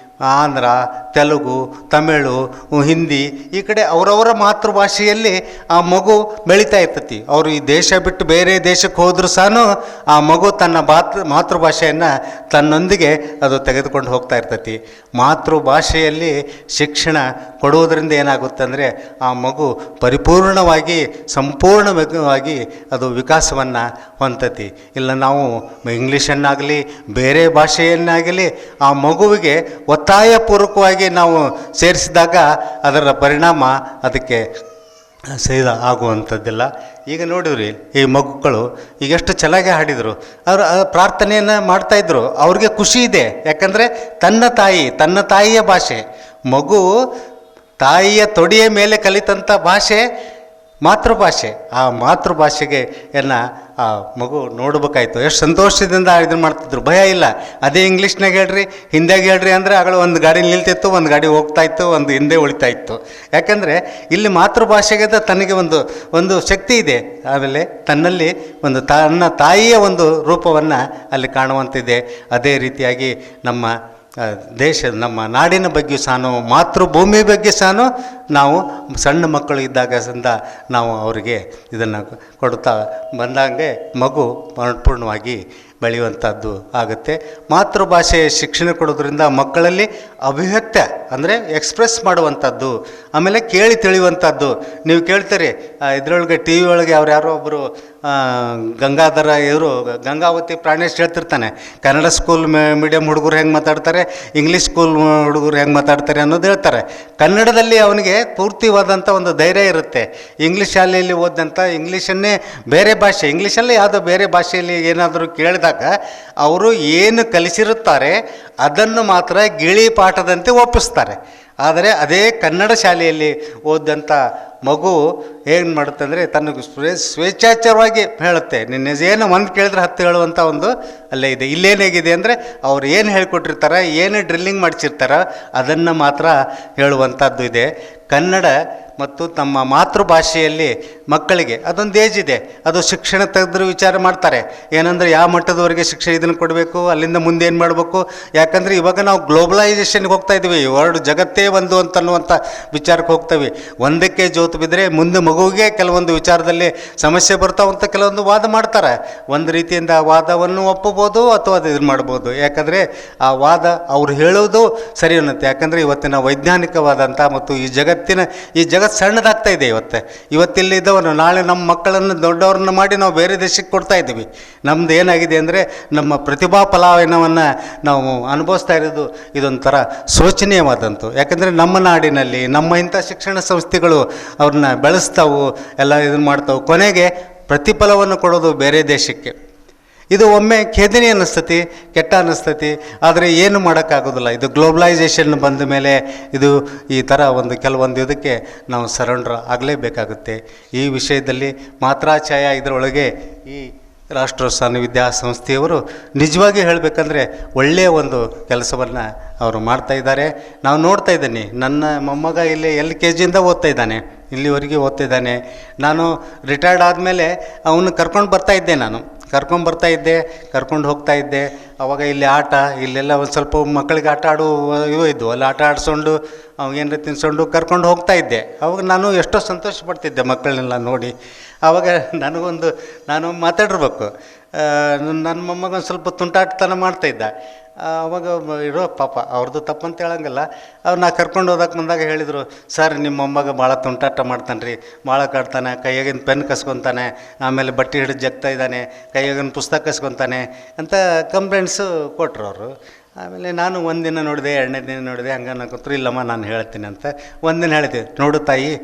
ಆಂಧ್ರ, ತೆಲುಗು, ತಮಿಳು, ಹಿಂದಿ ಈ ಕಡೆ ಅವರವರ ಮಾತೃಭಾಷೆಯಲ್ಲಿ ಆ ಮಗು ಬೆಳೀತಾ ಇರ್ತೈತಿ. ಅವರು ಈ ದೇಶ ಬಿಟ್ಟು ಬೇರೆ ದೇಶಕ್ಕೆ ಹೋದರೂ ಸಹ ಆ ಮಗು ತನ್ನ ಮಾತೃಭಾಷೆಯನ್ನು ತನ್ನೊಂದಿಗೆ ಅದು ತೆಗೆದುಕೊಂಡು ಹೋಗ್ತಾ ಇರ್ತೈತಿ. ಮಾತೃಭಾಷೆಯಲ್ಲಿ ಶಿಕ್ಷಣ ಕೊಡುವುದರಿಂದ ಏನಾಗುತ್ತೆ ಅಂದರೆ ಆ ಮಗು ಪರಿಪೂರ್ಣವಾಗಿ ಸಂಪೂರ್ಣವಾಗಿ ಅದು ವಿಕಾಸವನ್ನು ಹೊಂದತಿ. ಇಲ್ಲ ನಾವು ಇಂಗ್ಲೀಷನ್ನಾಗಲಿ ಬೇರೆ ಭಾಷೆಯನ್ನಾಗಲಿ ಆ ಮಗುವಿಗೆ ಒತ್ತಾಯಪೂರ್ವಕವಾಗಿ ನಾವು ಸೇರಿಸಿದಾಗ ಅದರ ಪರಿಣಾಮ ಅದಕ್ಕೆ ಸಹಿತ ಆಗುವಂಥದ್ದಿಲ್ಲ. ಈಗ ನೋಡಿವ್ರಿ ಈ ಮಕ್ಕಳು ಈಗ ಎಷ್ಟು ಚೆನ್ನಾಗಿ ಹಾಡಿದರು, ಅವರು ಪ್ರಾರ್ಥನೆಯನ್ನು ಮಾಡ್ತಾಯಿದ್ರು. ಅವ್ರಿಗೆ ಖುಷಿ ಇದೆ, ಯಾಕಂದರೆ ತನ್ನ ತಾಯಿಯ ಭಾಷೆ, ಮಗು ತಾಯಿಯ ತೊಡೆಯ ಮೇಲೆ ಕಲಿತಂಥ ಭಾಷೆ ಮಾತೃಭಾಷೆ. ಆ ಮಾತೃಭಾಷೆಗೆ ಆ ಮಗು ನೋಡ್ಬೇಕಾಯ್ತು, ಎಷ್ಟು ಸಂತೋಷದಿಂದ ಇದನ್ನು ಮಾಡ್ತಿದ್ರು, ಭಯ ಇಲ್ಲ. ಅದೇ ಇಂಗ್ಲೀಷ್ನಾಗ ಹೇಳ್ರಿ, ಹಿಂದಿಯಾಗ ಹೇಳ್ರಿ ಅಂದರೆ ಆಗಳ ಒಂದು ಗಾಡಿ ನಿಲ್ತಿತ್ತು, ಒಂದು ಗಾಡಿ ಹೋಗ್ತಾಯಿತ್ತು, ಒಂದು ಹಿಂದೆ ಉಳಿತಾ ಇತ್ತು. ಯಾಕಂದರೆ ಇಲ್ಲಿ ಮಾತೃಭಾಷೆಗೆ ತನಗೆ ಒಂದು ಶಕ್ತಿ ಇದೆ. ಆಮೇಲೆ ತನ್ನಲ್ಲಿ ತನ್ನ ತಾಯಿಯ ಒಂದು ರೂಪವನ್ನು ಅಲ್ಲಿ ಕಾಣುವಂತಿದೆ. ಅದೇ ರೀತಿಯಾಗಿ ನಮ್ಮ ನಮ್ಮ ನಾಡಿನ ಬಗ್ಗೆ ಸಹ, ಮಾತೃಭೂಮಿ ಬಗ್ಗೆ ಸಹ ನಾವು ಸಣ್ಣ ಮಕ್ಕಳು ಇದ್ದಾಗ ನಾವು ಅವರಿಗೆ ಇದನ್ನು ಕೊಡ್ತಾ ಬಂದಂಗೆ ಮಗು ಪರಿಪೂರ್ಣವಾಗಿ ಬೆಳೆಯುವಂಥದ್ದು ಆಗುತ್ತೆ. ಮಾತೃಭಾಷೆ ಶಿಕ್ಷಣ ಕೊಡೋದ್ರಿಂದ ಮಕ್ಕಳಲ್ಲಿ ಅಭಿವ್ಯಕ್ತ ಅಂದರೆ ಎಕ್ಸ್ಪ್ರೆಸ್ ಮಾಡುವಂಥದ್ದು, ಆಮೇಲೆ ಕೇಳಿ ತಿಳಿಯುವಂಥದ್ದು. ನೀವು ಕೇಳ್ತೀರಿ ಇದರೊಳಗೆ ಟಿ ವಿ ಒಳಗೆ ಯಾರೋ ಒಬ್ಬರು ಗಂಗಾಧರ ಗಂಗಾವತಿ ಪ್ರಾಣೇಶ್ ಹೇಳ್ತಿರ್ತಾನೆ, ಕನ್ನಡ ಸ್ಕೂಲ್ ಮೀಡಿಯಂ ಹುಡುಗರು ಹೆಂಗೆ ಮಾತಾಡ್ತಾರೆ, ಇಂಗ್ಲೀಷ್ ಸ್ಕೂಲ್ ಹುಡುಗರು ಹೆಂಗೆ ಮಾತಾಡ್ತಾರೆ ಅನ್ನೋದು ಹೇಳ್ತಾರೆ. ಕನ್ನಡದಲ್ಲಿ ಅವನಿಗೆ ಪೂರ್ತಿವಾದಂಥ ಒಂದು ಧೈರ್ಯ ಇರುತ್ತೆ. ಇಂಗ್ಲೀಷ್ ಶಾಲೆಯಲ್ಲಿ ಓದಂಥ ಇಂಗ್ಲೀಷನ್ನೇ ಬೇರೆ ಭಾಷೆ, ಇಂಗ್ಲೀಷಲ್ಲೇ ಯಾವುದೋ ಬೇರೆ ಭಾಷೆಯಲ್ಲಿ ಏನಾದರೂ ಕೇಳಿದಾಗ ಅವರು ಏನು ಕಲಿಸಿರುತ್ತಾರೆ ಅದನ್ನು ಮಾತ್ರ ಗಿಳಿ ಪಾಠದಂತೆ ಒಪ್ಪಿಸ್ತಾರೆ. ಆದರೆ ಅದೇ ಕನ್ನಡ ಶಾಲೆಯಲ್ಲಿ ಓದಂಥ ಮಗು ಏನು ಮಾಡುತ್ತೆ ಅಂದರೆ ತನಗೆ ಸ್ವೇಚ್ಛಾಚಾರವಾಗಿ ಹೇಳುತ್ತೆ. ನಿನ್ನೇನು ಒಂದು ಕೇಳಿದ್ರೆ 10 ಹೇಳುವಂಥ ಒಂದು ಅಲ್ಲೇ ಇದೆ. ಇಲ್ಲೇನಾಗಿದೆ ಅಂದರೆ ಅವ್ರು ಏನು ಹೇಳ್ಕೊಟ್ಟಿರ್ತಾರೆ, ಏನು ಡ್ರಿಲ್ಲಿಂಗ್ ಮಾಡಿಸಿರ್ತಾರೋ ಅದನ್ನು ಮಾತ್ರ ಹೇಳುವಂಥದ್ದು ಇದೆ. ಕನ್ನಡ ಮತ್ತು ತಮ್ಮ ಮಾತೃಭಾಷೆಯಲ್ಲಿ ಮಕ್ಕಳಿಗೆ ಅದೊಂದು ಏಜ್ ಇದೆ, ಅದು ಶಿಕ್ಷಣ ತೆಗೆದ್ರೆ ವಿಚಾರ ಮಾಡ್ತಾರೆ. ಏನಂದರೆ ಯಾವ ಮಟ್ಟದವರೆಗೆ ಶಿಕ್ಷಣ ಇದನ್ನು ಕೊಡಬೇಕು, ಅಲ್ಲಿಂದ ಮುಂದೆ ಏನು ಮಾಡಬೇಕು. ಯಾಕಂದರೆ ಇವಾಗ ನಾವು ಗ್ಲೋಬಲೈಸೇಷನ್ಗೆ ಹೋಗ್ತಾ ಇದ್ದೀವಿ, ವರ್ಲ್ಡ್ ಜಗತ್ತೇ ಒಂದು ಅಂತನ್ನುವಂಥ ವಿಚಾರಕ್ಕೆ ಹೋಗ್ತೇವೆ. ಒಂದಕ್ಕೆ ಜೋತು ಬಿದ್ದರೆ ಮುಂದೆ ಮಗುವಿಗೆ ಕೆಲವೊಂದು ವಿಚಾರದಲ್ಲಿ ಸಮಸ್ಯೆ ಬರ್ತಾವಂತ ಕೆಲವೊಂದು ವಾದ ಮಾಡ್ತಾರೆ. ಒಂದು ರೀತಿಯಿಂದ ಆ ವಾದವನ್ನು ಒಪ್ಪಬೋದು ಅಥವಾ ಅದು ಇದು ಮಾಡ್ಬೋದು. ಯಾಕಂದರೆ ಆ ವಾದ ಅವ್ರು ಹೇಳೋದು ಸರಿ ಅನ್ನತ್ತೆ. ಯಾಕಂದರೆ ಇವತ್ತಿನ ವೈಜ್ಞಾನಿಕವಾದಂಥ ಮತ್ತು ಈ ಜಗತ್ತು ಸಣ್ಣದಾಗ್ತಾ ಇದೆ. ಇವತ್ತಿಲ್ಲಿದ್ದವನು ನಾಳೆ ನಮ್ಮ ಮಕ್ಕಳನ್ನು ದೊಡ್ಡವ್ರನ್ನ ಮಾಡಿ ನಾವು ಬೇರೆ ದೇಶಕ್ಕೆ ಕೊಡ್ತಾ ಇದ್ದೀವಿ. ನಮ್ಮದು ಏನಾಗಿದೆ ಅಂದರೆ ನಮ್ಮ ಪ್ರತಿಭಾ ಫಲಾಯನವನ್ನು ನಾವು ಅನುಭವಿಸ್ತಾ ಇರೋದು ಇದೊಂಥರ ಶೋಚನೀಯವಾದಂತು. ಯಾಕಂದರೆ ನಮ್ಮ ನಾಡಿನಲ್ಲಿ ನಮ್ಮ ಇಂಥ ಶಿಕ್ಷಣ ಸಂಸ್ಥೆಗಳು ಅವ್ರನ್ನ ಬೆಳೆಸ್ತಾವು, ಎಲ್ಲ ಇದನ್ನು ಮಾಡ್ತಾವೆ, ಕೊನೆಗೆ ಪ್ರತಿಫಲವನ್ನು ಕೊಡೋದು ಬೇರೆ ದೇಶಕ್ಕೆ. ಇದು ಒಮ್ಮೆ ಖೇದನೆ ಅನ್ನಿಸ್ತತಿ, ಕೆಟ್ಟ ಅನ್ನಿಸ್ತತಿ. ಆದರೆ ಏನು ಮಾಡೋಕ್ಕಾಗೋದಿಲ್ಲ. ಇದು ಗ್ಲೋಬಲೈಸೇಷನ್ ಬಂದ ಮೇಲೆ ಇದು ಈ ಥರ ಕೆಲವೊಂದು ಇದಕ್ಕೆ ನಾವು ಸರೆಂಡರ್ ಆಗಲೇಬೇಕಾಗುತ್ತೆ. ಈ ವಿಷಯದಲ್ಲಿ ಮಾತ್ರಾಚಾಯ ಇದರೊಳಗೆ ಈ ರಾಷ್ಟ್ರೋತ್ಥಾನ ವಿದ್ಯಾಸಂಸ್ಥೆಯವರು ನಿಜವಾಗಿ ಹೇಳಬೇಕಂದ್ರೆ ಒಳ್ಳೆಯ ಒಂದು ಕೆಲಸವನ್ನು ಅವರು ಮಾಡ್ತಾಯಿದ್ದಾರೆ. ನಾವು ನೋಡ್ತಾ ಇದ್ದೀನಿ, ನನ್ನ ಮೊಮ್ಮಗ ಇಲ್ಲಿ LKGಯಿಂದ ಓದ್ತಾ ಇದ್ದಾನೆ, ಇಲ್ಲಿವರೆಗೆ ಓದ್ತಾ ಇದ್ದಾನೆ. ನಾನು ರಿಟೈರ್ಡ್ ಆದಮೇಲೆ ಅವನು ಕರ್ಕೊಂಡು ಹೋಗ್ತಾ ಇದ್ದೆ. ಅವಾಗ ಇಲ್ಲಿ ಆಟ, ಇಲ್ಲೆಲ್ಲ ಒಂದು ಸ್ವಲ್ಪ ಮಕ್ಕಳಿಗೆ ಆಟ ಇವು ಇದ್ವು, ಅಲ್ಲಿ ಆಟ ಆಡಿಸ್ಕೊಂಡು ಅವಾಗೇನಾರ ತಿನ್ನಿಸ್ಕೊಂಡು ಕರ್ಕೊಂಡು ಹೋಗ್ತಾ ಇದ್ದೆ. ಅವಾಗ ನಾನು ಎಷ್ಟೋ ಸಂತೋಷ ಪಡ್ತಿದ್ದೆ ಮಕ್ಕಳನ್ನೆಲ್ಲ ನೋಡಿ. ಆವಾಗ ನಾನು ಮಾತಾಡಿರ್ಬೇಕು, ನನ್ನ ಮೊಮ್ಮಗ ಒಂದು ಸ್ವಲ್ಪ ತುಂಟಾಟತನ ಮಾಡ್ತಾಯಿದ್ದ. ಅವಾಗ ಇರೋ ಪಾಪ ಅವ್ರದ್ದು ತಪ್ಪಂತ ಹೇಳಂಗಿಲ್ಲ. ನಾ ಕರ್ಕೊಂಡು ಹೋದಕ್ಕೆ ಬಂದಾಗ ಹೇಳಿದರು, ಸರ್ ನಿಮ್ಮ ಮೊಮ್ಮಗ ಭಾಳ ತುಂಟಾಟ ಮಾಡ್ತಾನೆ ರೀ, ಭಾಳ ಕಾಡ್ತಾನೆ, ಕೈಯಾಗಿನ ಪೆನ್ ಕಸ್ಕೊತಾನೆ, ಆಮೇಲೆ ಬಟ್ಟೆ ಹಿಡಿದು ಜಗ್ತಾ ಇದ್ದಾನೆ, ಕೈಯಾಗಿನ ಪುಸ್ತಕ ಕಸ್ಕೊತಾನೆ ಅಂತ ಕಂಪ್ಲೇಂಟ್ಸು ಕೊಟ್ಟರು ಅವರು. ಆಮೇಲೆ ನಾನು ಒಂದಿನ ನೋಡಿದೆ, 2ನೇ ದಿನ ನೋಡಿದೆ, ಹಂಗೆ ಅನ್ನಕೋತ್ರು. ಇಲ್ಲಮ್ಮ ನಾನು ಹೇಳ್ತೀನಿ ಅಂತ ಒಂದಿನ ಹೇಳಿದೆ. ನೋಡು ತಾಯಿ,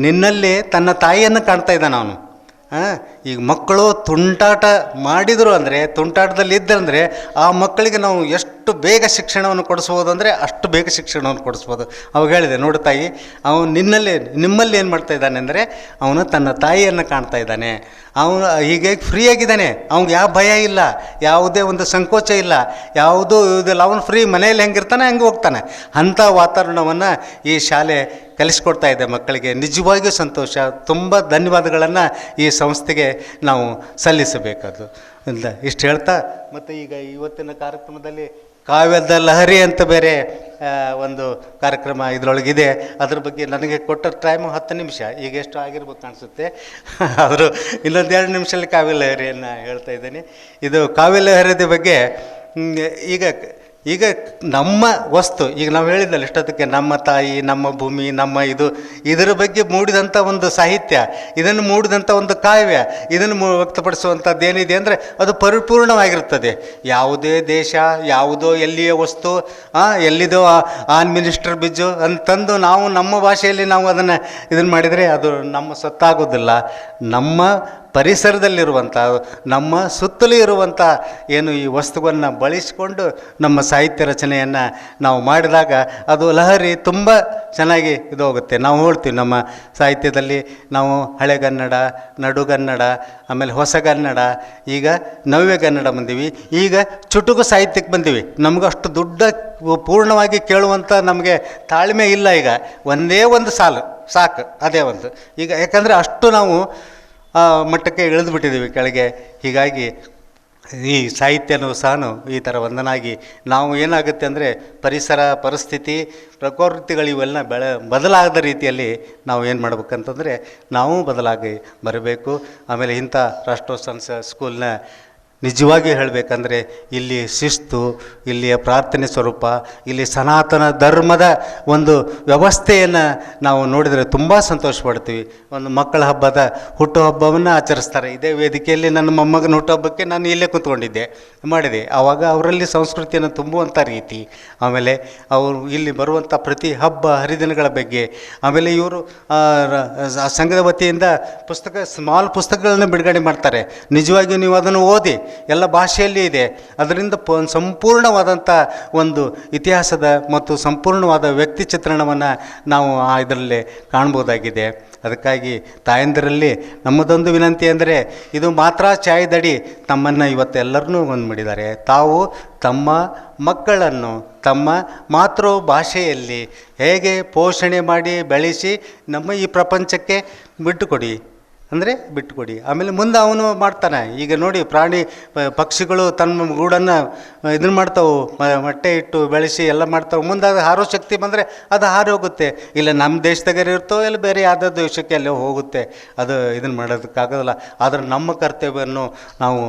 ನಿನ್ನಲ್ಲಿ ತನ್ನ ತಾಯಿಯನ್ನು ಕಾಣ್ತಾ ಇದ್ದಾನೆ ಅವನು. ಈಗ ಮಕ್ಕಳು ತುಂಟಾಟ ಮಾಡಿದರು ಅಂದರೆ, ತುಂಟಾಟದಲ್ಲಿ ಇದ್ದಂದರೆ ಆ ಮಕ್ಕಳಿಗೆ ನಾವು ಎಷ್ಟು ಬೇಗ ಶಿಕ್ಷಣವನ್ನು ಕೊಡಿಸ್ಬೋದು ಅಂದರೆ ಅಷ್ಟು ಬೇಗ ಶಿಕ್ಷಣವನ್ನು ಕೊಡಿಸ್ಬೋದು. ಅವಾಗ ಹೇಳಿದೆ, ನೋಡು ತಾಯಿ, ಅವನು ನಿಮ್ಮಲ್ಲಿ ಏನು ಮಾಡ್ತಾ ಇದ್ದಾನೆ ಅಂದರೆ ಅವನು ತನ್ನ ತಾಯಿಯನ್ನು ಕಾಣ್ತಾ ಇದ್ದಾನೆ. ಅವನು ಹೀಗೆ ಫ್ರೀಯಾಗಿದ್ದಾನೆ, ಅವ್ನಿಗೆ ಯಾವ ಭಯ ಇಲ್ಲ, ಯಾವುದೇ ಒಂದು ಸಂಕೋಚ ಇಲ್ಲ, ಯಾವುದೂ ಇದಿಲ್ಲ. ಅವನು ಫ್ರೀ, ಮನೆಯಲ್ಲಿ ಹೆಂಗಿರ್ತಾನೆ ಹಂಗೆ ಹೋಗ್ತಾನೆ. ಅಂಥ ವಾತಾವರಣವನ್ನು ಈ ಶಾಲೆ ಕಲಿಸ್ಕೊಡ್ತಾ ಇದೆ ಮಕ್ಕಳಿಗೆ. ನಿಜವಾಗಿಯೂ ಸಂತೋಷ. ತುಂಬ ಧನ್ಯವಾದಗಳನ್ನು ಈ ಸಂಸ್ಥೆಗೆ ನಾವು ಸಲ್ಲಿಸಬೇಕದು ಅಂತ ಇಷ್ಟು ಹೇಳ್ತಾ, ಮತ್ತು ಈಗ ಇವತ್ತಿನ ಕಾರ್ಯಕ್ರಮದಲ್ಲಿ ಕಾವ್ಯದ ಲಹರಿ ಅಂತ ಬೇರೆ ಒಂದು ಕಾರ್ಯಕ್ರಮ ಇದರೊಳಗಿದೆ. ಅದ್ರ ಬಗ್ಗೆ ನನಗೆ ಕೊಟ್ಟ ಟೈಮು 10 ನಿಮಿಷ, ಈಗ ಎಷ್ಟು ಆಗಿರ್ಬೇಕು ಕಾಣಿಸುತ್ತೆ. ಆದರೂ ಇನ್ನೊಂದು 2 ನಿಮಿಷದಲ್ಲಿ ಕಾವ್ಯ ಲಹರಿಯನ್ನು ಹೇಳ್ತಾ ಇದ್ದೀನಿ. ಇದು ಕಾವ್ಯ ಲಹರಿಯ ಬಗ್ಗೆ ಈಗ ನಮ್ಮ ವಸ್ತು, ಈಗ ನಾವು ಹೇಳಿದ್ನಲ್ಲ ಇಷ್ಟೊತ್ತಕ್ಕೆ, ನಮ್ಮ ತಾಯಿ, ನಮ್ಮ ಭೂಮಿ, ಇದರ ಬಗ್ಗೆ ಮೂಡಿದಂಥ ಒಂದು ಸಾಹಿತ್ಯ, ಇದನ್ನು ಮೂಡಿದಂಥ ಒಂದು ಕಾವ್ಯ, ಇದನ್ನು ವ್ಯಕ್ತಪಡಿಸುವಂಥದ್ದು ಏನಿದೆ ಅಂದರೆ ಅದು ಪರಿಪೂರ್ಣವಾಗಿರುತ್ತದೆ. ಯಾವುದೇ ದೇಶ, ಯಾವುದೋ ಎಲ್ಲಿಯ ವಸ್ತು, ಎಲ್ಲಿದೋ ಆನ್ ಮಿನಿಸ್ಟರ್ ಬಿಜ್ಜು ಅಂತಂದು ನಾವು ನಮ್ಮ ಭಾಷೆಯಲ್ಲಿ ನಾವು ಇದನ್ನು ಮಾಡಿದರೆ ಅದು ನಮ್ಮ ಸೊತ್ತಾಗೋದಿಲ್ಲ. ನಮ್ಮ ಪರಿಸರದಲ್ಲಿರುವಂಥ, ನಮ್ಮ ಸುತ್ತಲೂ ಇರುವಂಥ ಏನು ಈ ವಸ್ತುವನ್ನು ಬಳಸಿಕೊಂಡು ನಮ್ಮ ಸಾಹಿತ್ಯ ರಚನೆಯನ್ನು ನಾವು ಮಾಡಿದಾಗ ಅದು ಲಹರಿ ತುಂಬ ಚೆನ್ನಾಗಿ ಇದು ಹೋಗುತ್ತೆ. ನಾವು ಹೇಳ್ತೀವಿ ನಮ್ಮ ಸಾಹಿತ್ಯದಲ್ಲಿ ನಾವು ಹಳೆಗನ್ನಡ, ನಡುಗನ್ನಡ, ಆಮೇಲೆ ಹೊಸಗನ್ನಡ, ಈಗ ನವ್ಯಗನ್ನಡ ಬಂದೀವಿ, ಈಗ ಚುಟುಕು ಸಾಹಿತ್ಯಕ್ಕೆ ಬಂದೀವಿ. ನಮ್ಗೆ ಅಷ್ಟು ದೊಡ್ಡ ಪೂರ್ಣವಾಗಿ ಕೇಳುವಂಥ ನಮಗೆ ತಾಳ್ಮೆ ಇಲ್ಲ. ಈಗ ಒಂದೇ ಒಂದು ಸಾಲು ಸಾಕು, ಅದೇ ಒಂದು ಈಗ, ಯಾಕಂದರೆ ಅಷ್ಟು ನಾವು ಮಟ್ಟಕ್ಕೆ ಇಳಿದುಬಿಟ್ಟಿದ್ದೀವಿ ಕೆಳಗೆ. ಹೀಗಾಗಿ ಈ ಸಾಹಿತ್ಯನೂ ಸಹ ಈ ಥರ ಒಂದನಾಗಿ ನಾವು ಏನಾಗುತ್ತೆ ಅಂದರೆ ಪರಿಸರ, ಪರಿಸ್ಥಿತಿ, ಪ್ರಕೃತಿಗಳು ಇವೆಲ್ಲ ಬದಲಾಗದ ರೀತಿಯಲ್ಲಿ ನಾವು ಏನು ಮಾಡ್ಬೇಕಂತಂದರೆ ನಾವು ಬದಲಾಗಿ ಬರಬೇಕು. ಆಮೇಲೆ ಇಂಥ ರಾಷ್ಟ್ರೋತ್ಸವ ಸ್ಕೂಲ್ನ ನಿಜವಾಗಿ ಹೇಳಬೇಕಂದ್ರೆ ಇಲ್ಲಿ ಶಿಸ್ತು, ಇಲ್ಲಿಯ ಪ್ರಾರ್ಥನೆ ಸ್ವರೂಪ, ಇಲ್ಲಿ ಸನಾತನ ಧರ್ಮದ ಒಂದು ವ್ಯವಸ್ಥೆಯನ್ನು ನಾವು ನೋಡಿದರೆ ತುಂಬ ಸಂತೋಷ ಪಡ್ತೀವಿ. ಒಂದು ಮಕ್ಕಳ ಹಬ್ಬದ ಹುಟ್ಟುಹಬ್ಬವನ್ನು ಆಚರಿಸ್ತಾರೆ. ಇದೇ ವೇದಿಕೆಯಲ್ಲಿ ನನ್ನ ಮೊಮ್ಮಗನ ಹುಟ್ಟುಹಬ್ಬಕ್ಕೆ ನಾನು ಇಲ್ಲೇ ಕೂತ್ಕೊಂಡಿದ್ದೆ ಮಾಡಿದೆ. ಆವಾಗ ಅವರಲ್ಲಿ ಸಂಸ್ಕೃತಿಯನ್ನು ತುಂಬುವಂಥ ರೀತಿ, ಆಮೇಲೆ ಅವರು ಇಲ್ಲಿ ಬರುವಂಥ ಪ್ರತಿ ಹಬ್ಬ ಹರಿದಿನಗಳ ಬಗ್ಗೆ, ಆಮೇಲೆ ಇವರು ಸಂಘದ ವತಿಯಿಂದ ಸ್ಮಾಲ್ ಪುಸ್ತಕಗಳನ್ನು ಬಿಡುಗಡೆ ಮಾಡ್ತಾರೆ. ನಿಜವಾಗಿಯೂ ನೀವು ಅದನ್ನು ಓದಿ, ಎಲ್ಲ ಭಾಷೆಯಲ್ಲಿ ಇದೆ. ಅದರಿಂದ ಸಂಪೂರ್ಣವಾದಂಥ ಒಂದು ಇತಿಹಾಸದ ಮತ್ತು ಸಂಪೂರ್ಣವಾದ ವ್ಯಕ್ತಿ ಚಿತ್ರಣವನ್ನು ನಾವು ಇದರಲ್ಲಿ ಕಾಣ್ಬೋದಾಗಿದೆ. ಅದಕ್ಕಾಗಿ ತಾಯಂದಿರಲ್ಲಿ ನಮ್ಮದೊಂದು ವಿನಂತಿ ಅಂದರೆ, ಇದು ಮಾತ್ರ ಛಾಯದಡಿ ತಮ್ಮನ್ನು ಇವತ್ತೆಲ್ಲರನ್ನೂ ಒಂದು ಮಾಡಿದ್ದಾರೆ. ತಾವು ತಮ್ಮ ಮಕ್ಕಳನ್ನು ತಮ್ಮ ಮಾತೃಭಾಷೆಯಲ್ಲಿ ಹೇಗೆ ಪೋಷಣೆ ಮಾಡಿ ಬೆಳೆಸಿ ನಮ್ಮ ಈ ಪ್ರಪಂಚಕ್ಕೆ ಬಿಟ್ಟುಕೊಡಿ ಅಂದರೆ ಬಿಟ್ಟುಕೊಡಿ. ಆಮೇಲೆ ಮುಂದೆ ಅವನು ಮಾಡ್ತಾನೆ. ಈಗ ನೋಡಿ, ಪ್ರಾಣಿ ಪಕ್ಷಿಗಳು ತನ್ನ ಗೂಡನ್ನು ಇದನ್ನು ಮಾಡ್ತಾವೆ, ಮೊಟ್ಟೆ ಇಟ್ಟು ಬೆಳೆಸಿ ಎಲ್ಲ ಮಾಡ್ತಾವೆ. ಮುಂದೆ ಅದು ಹಾರೋ ಶಕ್ತಿ ಬಂದರೆ ಅದು ಹಾರಿ ಹೋಗುತ್ತೆ. ಇಲ್ಲ ನಮ್ಮ ದೇಶದಾಗೆ ಇರ್ತೋ, ಇಲ್ಲ ಬೇರೆ ಯಾವುದೋ ದೇಶಕ್ಕೆ ಅಲ್ಲಿ ಹೋಗುತ್ತೆ. ಅದು ಇದನ್ನು ಮಾಡೋದಕ್ಕಾಗೋದಿಲ್ಲ. ಆದರೆ ನಮ್ಮ ಕರ್ತವ್ಯವನ್ನು ನಾವು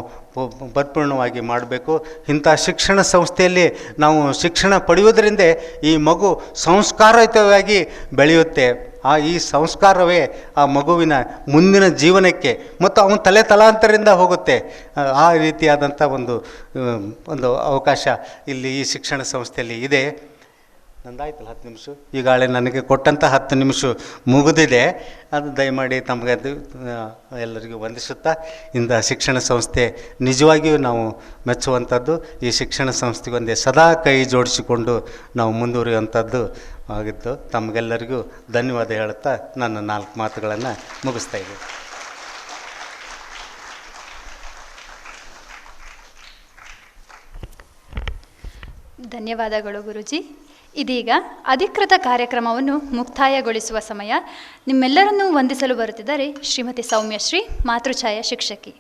ಪರಿಪೂರ್ಣವಾಗಿ ಮಾಡಬೇಕು. ಇಂಥ ಶಿಕ್ಷಣ ಸಂಸ್ಥೆಯಲ್ಲಿ ನಾವು ಶಿಕ್ಷಣ ಪಡೆಯೋದ್ರಿಂದ ಈ ಮಗು ಸಂಸ್ಕಾರಯುತವಾಗಿ ಬೆಳೆಯುತ್ತೆ. ಈ ಸಂಸ್ಕಾರವೇ ಆ ಮಗುವಿನ ಮುಂದಿನ ಜೀವನಕ್ಕೆ ಮತ್ತು ಅವನ ತಲಾಂತರದಿಂದ ಹೋಗುತ್ತೆ. ಆ ರೀತಿಯಾದಂಥ ಒಂದು ಅವಕಾಶ ಇಲ್ಲಿ ಈ ಶಿಕ್ಷಣ ಸಂಸ್ಥೆಯಲ್ಲಿ ಇದೆ. ನಂದಾಯ್ತಲ್ಲ 10 ನಿಮಿಷ, ಈಗಾಗಲೇ ನನಗೆ ಕೊಟ್ಟಂಥ 10 ನಿಮಿಷ ಮುಗಿದಿದೆ. ಅದು ದಯಮಾಡಿ ತಮಗೆ ಅದು ಎಲ್ಲರಿಗೂ ವಂದಿಸುತ್ತಾ, ಇಂಥ ಶಿಕ್ಷಣ ಸಂಸ್ಥೆ ನಿಜವಾಗಿಯೂ ನಾವು ಮೆಚ್ಚುವಂಥದ್ದು. ಈ ಶಿಕ್ಷಣ ಸಂಸ್ಥೆಗೊಂದೇ ಸದಾ ಕೈ ಜೋಡಿಸಿಕೊಂಡು ನಾವು ಮುಂದುವರಿಯುವಂಥದ್ದು ಆಗಿದ್ದು. ತಮಗೆಲ್ಲರಿಗೂ ಧನ್ಯವಾದ ಹೇಳುತ್ತಾ ನನ್ನ 4 ಮಾತುಗಳನ್ನು ಮುಗಿಸ್ತಾ ಇದ್ದೀನಿ. ಧನ್ಯವಾದಗಳು ಗುರುಜಿ. ಇದೀಗ ಅಧಿಕೃತ ಕಾರ್ಯಕ್ರಮವನ್ನು ಮುಕ್ತಾಯಗೊಳಿಸುವ ಸಮಯ. ನಿಮ್ಮೆಲ್ಲರನ್ನೂ ವಂದಿಸಲು ಬರುತ್ತಿದ್ದಾರೆ ಶ್ರೀಮತಿ ಸೌಮ್ಯಶ್ರೀ, ಮಾತೃಛಾಯಾ ಶಿಕ್ಷಕಿ.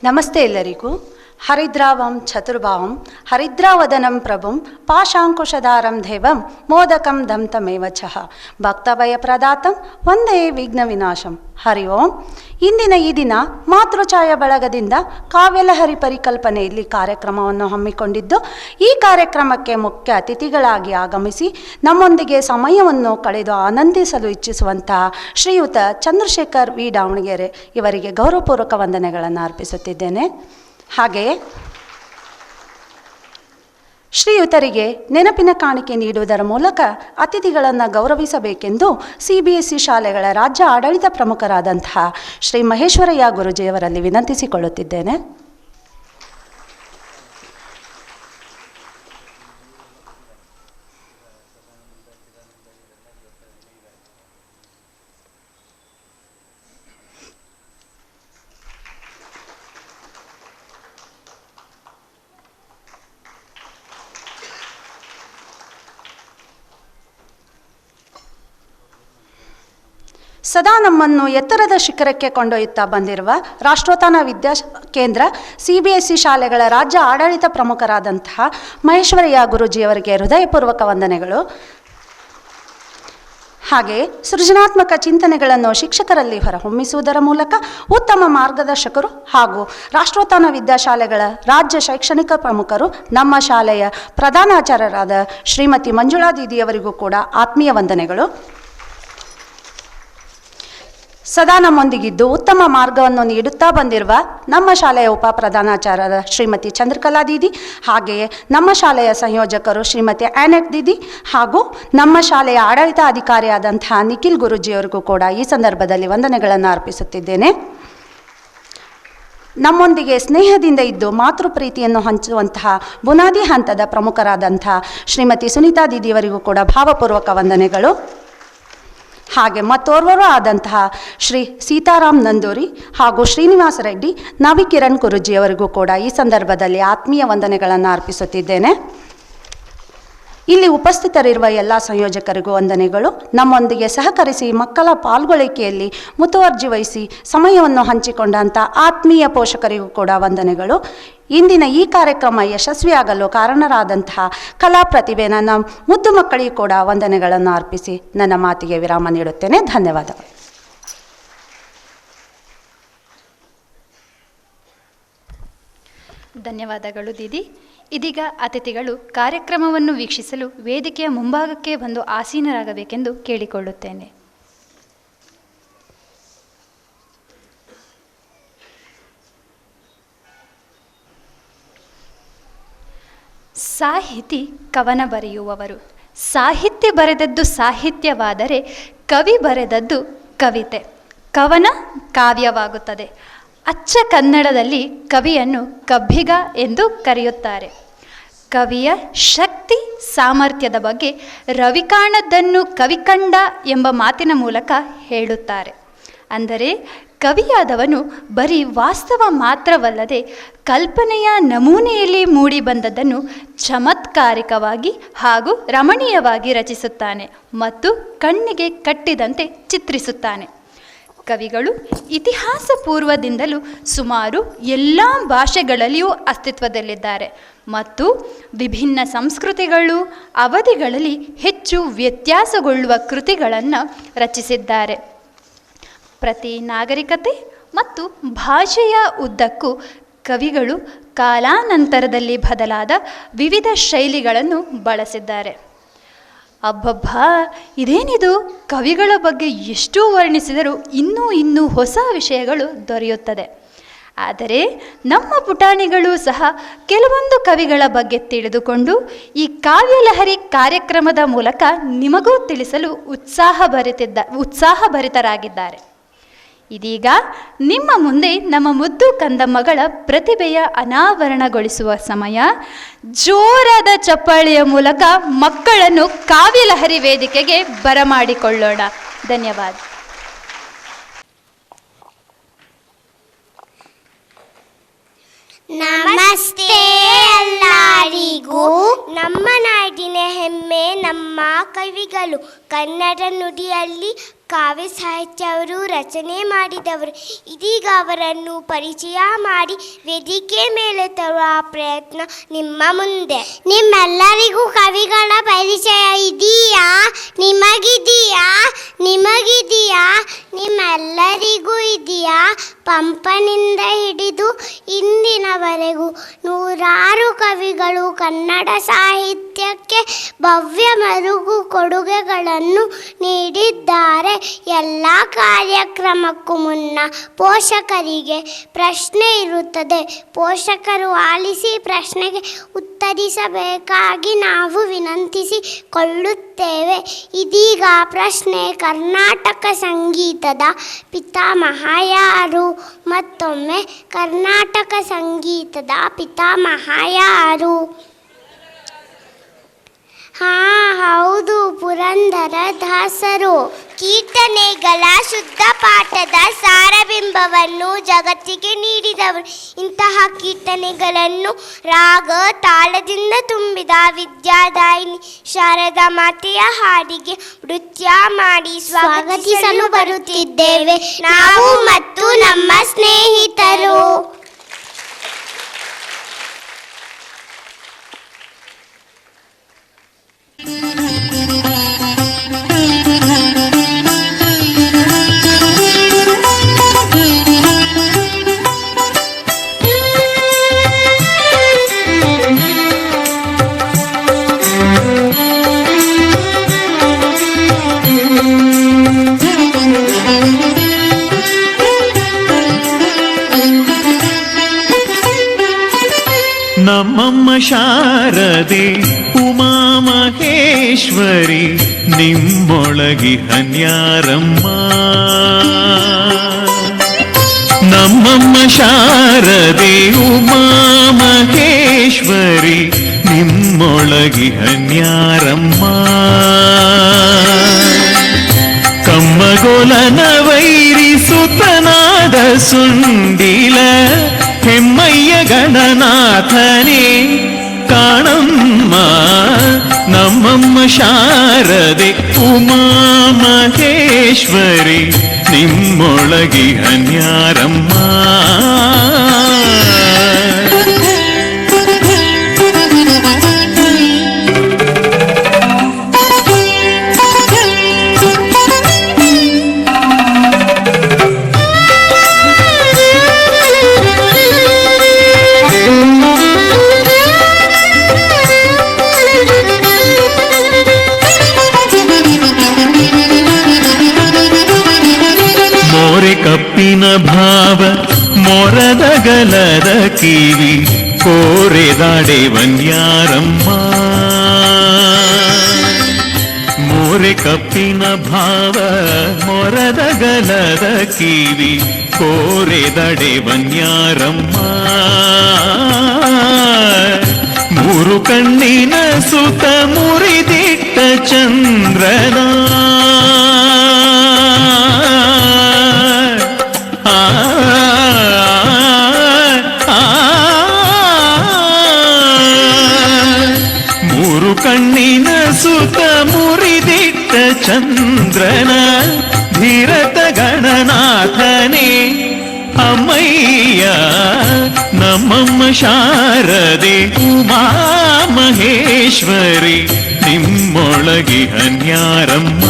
ನಮಸ್ತೆ ಎಲ್ಲರಿಗೂ. ಹರಿದ್ರಾವಂ ಚತುರ್ಭಾವಂ ಹರಿದ್ರಾವದನಂ ಪ್ರಭುಂ ಪಾಶಾಂಕುಶಧಾರಂ ದೇವಂ ಮೋದಕಂ ದಂತಮೇವ ಚ ಭಕ್ತಭಯಪ್ರದಾತಂ ವಂದೇ ವಿಘ್ನ ವಿನಾಶಂ. ಹರಿ ಓಂ. ಇಂದಿನ ಈ ದಿನ ಮಾತೃಛಾಯಾ ಬಳಗದಿಂದ ಕಾವ್ಯಲಹರಿ ಪರಿಕಲ್ಪನೆಯಲ್ಲಿ ಕಾರ್ಯಕ್ರಮವನ್ನು ಹಮ್ಮಿಕೊಂಡಿದ್ದು, ಈ ಕಾರ್ಯಕ್ರಮಕ್ಕೆ ಮುಖ್ಯ ಅತಿಥಿಗಳಾಗಿ ಆಗಮಿಸಿ ನಮ್ಮೊಂದಿಗೆ ಸಮಯವನ್ನು ಕಳೆದು ಆನಂದಿಸಲು ಇಚ್ಛಿಸುವಂತಹ ಶ್ರೀಯುತ ಚಂದ್ರಶೇಖರ್ ವಿ ದಾವಣಗೆರೆ ಇವರಿಗೆ ಗೌರವಪೂರ್ವಕ ವಂದನೆಗಳನ್ನು ಅರ್ಪಿಸುತ್ತಿದ್ದೇನೆ. ಹಾಗೆಯೇ ಶ್ರೀಯುತರಿಗೆ ನೆನಪಿನ ಕಾಣಿಕೆ ನೀಡುವುದರ ಮೂಲಕ ಅತಿಥಿಗಳನ್ನು ಗೌರವಿಸಬೇಕೆಂದು CBSE ಶಾಲೆಗಳ ರಾಜ್ಯ ಆಡಳಿತ ಪ್ರಮುಖರಾದಂತಹ ಶ್ರೀ ಮಹೇಶ್ವರಯ್ಯ ಗುರೂಜಿಯವರಲ್ಲಿ ವಿನಂತಿಸಿಕೊಳ್ಳುತ್ತಿದ್ದೇನೆ. ಸದಾ ನಮ್ಮನ್ನು ಎತ್ತರದ ಶಿಖರಕ್ಕೆ ಕೊಂಡೊಯ್ಯುತ್ತಾ ಬಂದಿರುವ ರಾಷ್ಟ್ರೋತ್ಥಾನ ವಿದ್ಯಾ ಕೇಂದ್ರ CBSE ಶಾಲೆಗಳ ರಾಜ್ಯ ಆಡಳಿತ ಪ್ರಮುಖರಾದಂತಹ ಮಹೇಶ್ವರಯ್ಯ ಗುರೂಜಿಯವರಿಗೆ ಹೃದಯಪೂರ್ವಕ ವಂದನೆಗಳು. ಹಾಗೆ ಸೃಜನಾತ್ಮಕ ಚಿಂತನೆಗಳನ್ನು ಶಿಕ್ಷಕರಲ್ಲಿ ಹೊರಹೊಮ್ಮಿಸುವುದರ ಮೂಲಕ ಉತ್ತಮ ಮಾರ್ಗದರ್ಶಕರು ಹಾಗೂ ರಾಷ್ಟ್ರೋತ್ಥಾನ ವಿದ್ಯಾಶಾಲೆಗಳ ರಾಜ್ಯ ಶೈಕ್ಷಣಿಕ ಪ್ರಮುಖರು ನಮ್ಮ ಶಾಲೆಯ ಪ್ರಧಾನಾಚಾರ್ಯರಾದ ಶ್ರೀಮತಿ ಮಂಜುಳಾ ದೀದಿಯವರಿಗೂ ಕೂಡ ಆತ್ಮೀಯ ವಂದನೆಗಳು. ಸದಾ ನಮ್ಮೊಂದಿಗಿದ್ದು ಉತ್ತಮ ಮಾರ್ಗವನ್ನು ನೀಡುತ್ತಾ ಬಂದಿರುವ ನಮ್ಮ ಶಾಲೆಯ ಉಪ ಪ್ರಧಾನಾಚಾರ್ಯರ ಶ್ರೀಮತಿ ಚಂದ್ರಕಲಾ ದೀದಿ, ಹಾಗೆಯೇ ನಮ್ಮ ಶಾಲೆಯ ಸಂಯೋಜಕರು ಶ್ರೀಮತಿ ಆನೆಟ್ ದೀದಿ ಹಾಗೂ ನಮ್ಮ ಶಾಲೆಯ ಆಡಳಿತಾಧಿಕಾರಿಯಾದಂತಹ ನಿಖಿಲ್ ಗುರೂಜಿಯವರಿಗೂ ಕೂಡ ಈ ಸಂದರ್ಭದಲ್ಲಿ ವಂದನೆಗಳನ್ನು ಅರ್ಪಿಸುತ್ತಿದ್ದೇನೆ. ನಮ್ಮೊಂದಿಗೆ ಸ್ನೇಹದಿಂದ ಇದ್ದು ಮಾತೃ ಪ್ರೀತಿಯನ್ನು ಹಂಚುವಂತಹ ಬುನಾದಿ ಹಂತದ ಪ್ರಮುಖರಾದಂತಹ ಶ್ರೀಮತಿ ಸುನೀತಾ ದೀದಿಯವರಿಗೂ ಕೂಡ ಭಾವಪೂರ್ವಕ ವಂದನೆಗಳು. ಹಾಗೆ ಮತ್ತೋರ್ವರು ಆದಂತಹ ಶ್ರೀ ಸೀತಾರಾಮ್ ನಂದೂರಿ ಹಾಗೂ ಶ್ರೀನಿವಾಸ ರೆಡ್ಡಿ, ನವಿಕಿರಣ್ ಗುರೂಜಿಯವರಿಗೂ ಕೂಡ ಈ ಸಂದರ್ಭದಲ್ಲಿ ಆತ್ಮೀಯ ವಂದನೆಗಳನ್ನು ಅರ್ಪಿಸುತ್ತಿದ್ದೇನೆ. ಇಲ್ಲಿ ಉಪಸ್ಥಿತರಿರುವ ಎಲ್ಲ ಸಂಯೋಜಕರಿಗೂ ವಂದನೆಗಳು. ನಮ್ಮೊಂದಿಗೆ ಸಹಕರಿಸಿ ಮಕ್ಕಳ ಪಾಲ್ಗೊಳ್ಳುವಿಕೆಯಲ್ಲಿ ಮುತುವರ್ಜಿ ವಹಿಸಿ ಸಮಯವನ್ನು ಹಂಚಿಕೊಂಡಂಥ ಆತ್ಮೀಯ ಪೋಷಕರಿಗೂ ಕೂಡ ವಂದನೆಗಳು. ಇಂದಿನ ಈ ಕಾರ್ಯಕ್ರಮ ಯಶಸ್ವಿಯಾಗಲು ಕಾರಣರಾದಂತಹ ಕಲಾ ಪ್ರತಿಭೆ ನನ್ನ ಮುದ್ದು ಮಕ್ಕಳಿಗೂ ಕೂಡ ವಂದನೆಗಳನ್ನು ಅರ್ಪಿಸಿ ನನ್ನ ಮಾತಿಗೆ ವಿರಾಮ ನೀಡುತ್ತೇನೆ. ಧನ್ಯವಾದಗಳು. ಧನ್ಯವಾದಗಳು ದೀದಿ. ಇದೀಗ ಅತಿಥಿಗಳು ಕಾರ್ಯಕ್ರಮವನ್ನು ವೀಕ್ಷಿಸಲು ವೇದಿಕೆಯ ಮುಂಭಾಗಕ್ಕೆ ಬಂದು ಆಸೀನರಾಗಬೇಕೆಂದು ಕೇಳಿಕೊಳ್ಳುತ್ತೇನೆ. ಸಾಹಿತಿ ಕವನ ಬರೆಯುವವರು. ಸಾಹಿತ್ಯ ಬರೆದದ್ದು ಸಾಹಿತ್ಯವಾದರೆ ಕವಿ ಬರೆದದ್ದು ಕವಿತೆ, ಕವನ ಕಾವ್ಯವಾಗುತ್ತದೆ. ಅಚ್ಚ ಕನ್ನಡದಲ್ಲಿ ಕವಿಯನ್ನು ಕಬ್ಬಿಗ ಎಂದು ಕರೆಯುತ್ತಾರೆ. ಕವಿಯ ಶಕ್ತಿ ಸಾಮರ್ಥ್ಯದ ಬಗ್ಗೆ ರವಿಕಾಣದ್ದನ್ನು ಕವಿಕಂಡ ಎಂಬ ಮಾತಿನ ಮೂಲಕ ಹೇಳುತ್ತಾರೆ. ಅಂದರೆ ಕವಿಯಾದವನು ಬರೀ ವಾಸ್ತವ ಮಾತ್ರವಲ್ಲದೆ ಕಲ್ಪನೆಯ ನಮೂನೆಯಲ್ಲಿ ಮೂಡಿಬಂದದ್ದನ್ನು ಚಮತ್ಕಾರಿಕವಾಗಿ ಹಾಗೂ ರಮಣೀಯವಾಗಿ ರಚಿಸುತ್ತಾನೆ ಮತ್ತು ಕಣ್ಣಿಗೆ ಕಟ್ಟಿದಂತೆ ಚಿತ್ರಿಸುತ್ತಾನೆ. ಕವಿಗಳು ಇತಿಹಾಸ ಪೂರ್ವದಿಂದಲೂ ಸುಮಾರು ಎಲ್ಲ ಭಾಷೆಗಳಲ್ಲಿಯೂ ಅಸ್ತಿತ್ವದಲ್ಲಿದ್ದಾರೆ ಮತ್ತು ವಿಭಿನ್ನ ಸಂಸ್ಕೃತಿಗಳು ಅವಧಿಗಳಲ್ಲಿ ಹೆಚ್ಚು ವ್ಯತ್ಯಾಸಗೊಳ್ಳುವ ಕೃತಿಗಳನ್ನು ರಚಿಸಿದ್ದಾರೆ. ಪ್ರತಿ ನಾಗರಿಕತೆ ಮತ್ತು ಭಾಷೆಯ ಉದ್ದಕ್ಕೂ ಕವಿಗಳು ಕಾಲಾನಂತರದಲ್ಲಿ ಬದಲಾದ ವಿವಿಧ ಶೈಲಿಗಳನ್ನು ಬಳಸಿದ್ದಾರೆ. ಅಬ್ಬಬ್ಬಾ, ಇದೇನಿದು, ಕವಿಗಳ ಬಗ್ಗೆ ಎಷ್ಟು ವರ್ಣಿಸಿದರೂ ಇನ್ನೂ ಹೊಸ ವಿಷಯಗಳು ದೊರೆಯುತ್ತದೆ. ಆದರೆ ನಮ್ಮ ಪುಟಾಣಿಗಳು ಸಹ ಕೆಲವೊಂದು ಕವಿಗಳ ಬಗ್ಗೆ ತಿಳಿದುಕೊಂಡು ಈ ಕಾವ್ಯಲಹರಿ ಕಾರ್ಯಕ್ರಮದ ಮೂಲಕ ನಿಮಗೂ ತಿಳಿಸಲು ಉತ್ಸಾಹಭರಿತರಾಗಿದ್ದಾರೆ. ಇದೀಗ ನಿಮ್ಮ ಮುಂದೆ ನಮ್ಮ ಮುದ್ದು ಕಂದಮ್ಮಗಳ ಪ್ರತಿಭೆಯ ಅನಾವರಣಗೊಳಿಸುವ ಸಮಯ. ಜೋರಾದ ಚಪ್ಪಾಳೆಯ ಮೂಲಕ ಮಕ್ಕಳನ್ನು ಕಾವ್ಯಲಹರಿ ವೇದಿಕೆಗೆ ಬರಮಾಡಿಕೊಳ್ಳೋಣ. ಧನ್ಯವಾದ. ನಮಸ್ತೆ ಎಲ್ಲರಿಗೂ. ನಮ್ಮ ನಾಡಿನ ಹೆಮ್ಮೆ ನಮ್ಮ ಕವಿಗಳು. ಕನ್ನಡ ನುಡಿಯಲ್ಲಿ ಕಾವ್ಯ ಸಾಹಿತ್ಯವರು ರಚನೆ ಮಾಡಿದವರು. ಇದೀಗ ಅವರನ್ನು ಪರಿಚಯ ಮಾಡಿ ವೇದಿಕೆ ಮೇಲೆ ತರುವ ಪ್ರಯತ್ನ ನಿಮ್ಮ ಮುಂದೆ. ನಿಮ್ಮೆಲ್ಲರಿಗೂ ಕವಿಗಳ ಪರಿಚಯ ಇದೆಯಾ? ನಿಮಗಿದೆಯಾ? ನಿಮ್ಮೆಲ್ಲರಿಗೂ ಇದೆಯಾ? ಪಂಪನಿಂದ ಹಿಡಿದು ಇಂದಿನವರೆಗೂ ನೂರಾರು ಕವಿಗಳು ಕನ್ನಡ ಸಾಹಿತ್ಯಕ್ಕೆ ಭವ್ಯ ಮೆರುಗು ನಮಗೂ ಕೊಡುಗೆಗಳನ್ನು ನೀಡಿದ್ದಾರೆ. ಎಲ್ಲ ಕಾರ್ಯಕ್ರಮಕ್ಕೂ ಮುನ್ನ ಪೋಷಕರಿಗೆ ಪ್ರಶ್ನೆ ಇರುತ್ತದೆ. ಪೋಷಕರು ಆಲಿಸಿ ಪ್ರಶ್ನೆಗೆ ಉತ್ತರಿಸಬೇಕಾಗಿ ನಾವು ವಿನಂತಿಸಿಕೊಳ್ಳುತ್ತೇವೆ. ಇದೀಗ ಪ್ರಶ್ನೆ: ಕರ್ನಾಟಕ ಸಂಗೀತದ ಪಿತಾಮಹ ಯಾರು? ಮತ್ತೊಮ್ಮೆ, ಕರ್ನಾಟಕ ಸಂಗೀತದ ಪಿತಾಮಹ ಯಾರು? ಹೌದು, ಪುರಂದರದಾಸರು. ಕೀರ್ತನೆಗಳ ಶುದ್ಧ ಪಾಠದ ಸಾರಬಿಂಬವನ್ನು ಜಗತ್ತಿಗೆ ನೀಡಿದವರು. ಇಂತಹ ಕೀರ್ತನೆಗಳನ್ನು ರಾಗ ತಾಳದಿಂದ ತುಂಬಿದ ವಿದ್ಯಾದಾಯಿನಿ ಶಾರದಾ ಮಾತೆಯ ಹಾಡಿಗೆ ನೃತ್ಯ ಮಾಡಿ ಸ್ವಾಗತಿಸಲು ಬರುತ್ತಿದ್ದೇವೆ ನಾವು ಮತ್ತು ನಮ್ಮ ಸ್ನೇಹಿತರು. ನಮ್ಮಮ್ಮ ಶಾರದೆ ಉಮಾ ಮಹೇಶ್ವರಿ ನಿಮ್ಮೊಳಗಿ ಹನ್ಯಾರಮ್ಮ. ನಮ್ಮಮ್ಮ ಶಾರದೆ ಉಮಾ ಮಹೇಶ್ವರಿ ನಿಮ್ಮೊಳಗಿ ಹನ್ಯಾರಮ್ಮ. ಕಮ್ಮಗೊಲನ ವೈರಿಸುತನಾದ ಸುಂಡಿಲ ಹೆಮ್ಮಯ್ಯ ಗಣನಾಥನೇ ಕಾಣಮ್ಮ. ನಮ್ಮಮ್ಮ ಶಾರದೆ ಉಮಾ ಮಹೇಶ್ವರಿ ನಿಮ್ಮೊಳಗಿ ಹನ್ಯಾರಮ್ಮ. ಕಪ್ಪಿನ ಭಾವ ಮೊರದ ಗಲದ ಕಿವಿ ಕೋರೆದಾಡೆ ವನ್ಯಾರಮ್ಮ. ಮೋರೆ ಕಪ್ಪಿನ ಭಾವ ಮೊರದ ಗಲದ ಕಿವಿ ಕೋರೆದಾಡೆ ವನ್ಯಾರಮ್ಮ. ಮೂರು ಕಣ್ಣಿನ ಸುತ ಮುರಿದಿಟ್ಟ ಚಂದ್ರನ ಮೂರು ಕಣ್ಣಿನ ಸುತ ಮುರಿದಿಟ್ಟ ಚಂದ್ರನ ಧೀರತ ಗಣನಾಥನೇ ಅಮ್ಮಯ್ಯ. ನಮ್ಮಮ್ಮ ಶಾರದೆ ಉಮಾ ಮಹೇಶ್ವರಿ ನಿಮ್ಮೊಳಗಿ ಹನ್ಯಾರಮ್ಮ.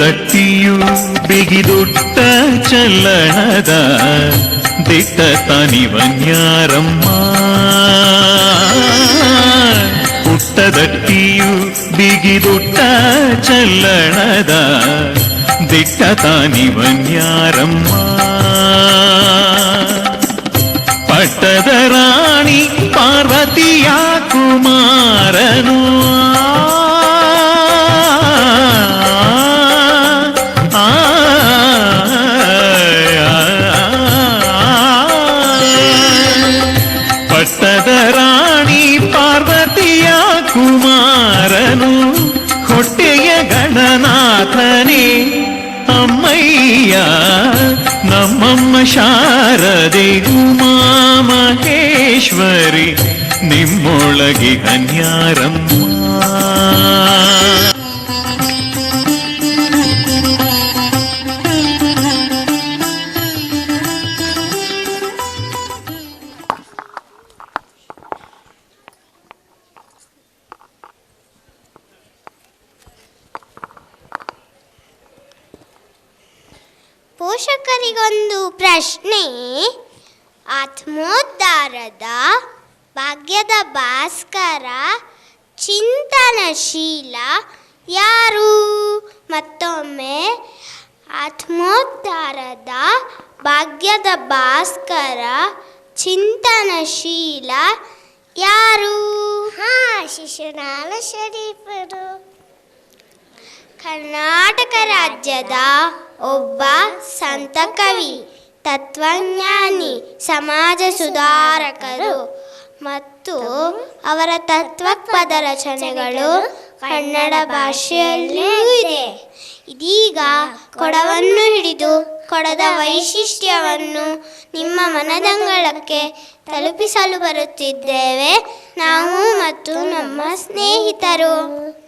ದಟ್ಟಿಯು ಬಿಗಿದುಟ್ಟ ಚಲ್ಲಣದ ದಿಟ್ಟ ತಾನಿ ವನ್ಯಾರಮ್ಮ. ಪುಟ್ಟದಟ್ಟಿಯು ಬಿಗಿದುಟ್ಟ ಚಲ್ಲಣದ ದಿಟ್ಟ ತಾನಿ ವನ್ಯಾರಮ್ಮ. ಪಟ್ಟದ ರಾಣಿ ಪಾರ್ವತಿಯ ಕುಮಾರನು ಪಟ್ಟದ ರಾಣಿ ಪಾರ್ವತಿಯ ಕುಮಾರನು ಹೊಟ್ಟೆಯ ಗಣನಾಥನೇ ಅಮ್ಮಯ್ಯ. ನಮ್ಮಮ್ಮ ಶಾರದೆ ಉಮಾ ಮಹೇಶ್ವರಿ ನಿಮ್ಮೊಳಗೆ ಹನ್ಯಾರಮ್ಮ. ಪೋಷಕರಿಗೊಂದು ಪ್ರಶ್ನೆ. ಆತ್ಮೋದ್ಧಾರದ ಭಾಗ್ಯದ ಭಾಸ್ಕರ ಚಿಂತನಶೀಲ ಯಾರು? ಮತ್ತೊಮ್ಮೆ, ಆತ್ಮೋದ್ಧಾರದ ಭಾಗ್ಯದ ಭಾಸ್ಕರ ಚಿಂತನಶೀಲ ಯಾರು? ಶಿಶುನಾಳ ಶರೀಫರು. ಕರ್ನಾಟಕ ರಾಜ್ಯದ ಒಬ್ಬ ಸಂತ ಕವಿ, ತತ್ವಜ್ಞಾನಿ, ಸಮಾಜ ಸುಧಾರಕರು ಮತ್ತು ಅವರ ತತ್ವಪದ ರಚನೆಗಳು ಕನ್ನಡ ಭಾಷೆಯಲ್ಲಿಯೂ ಇದೆ. ಇದೀಗ ಕೊಡವನ್ನು ಹಿಡಿದು ಕೊಡದ ವೈಶಿಷ್ಟ್ಯವನ್ನು ನಿಮ್ಮ ಮನದಂಗಳಕ್ಕೆ ತಲುಪಿಸಲು ಬರುತ್ತಿದ್ದೇವೆ ನಾವು ಮತ್ತು ನಮ್ಮ ಸ್ನೇಹಿತರು.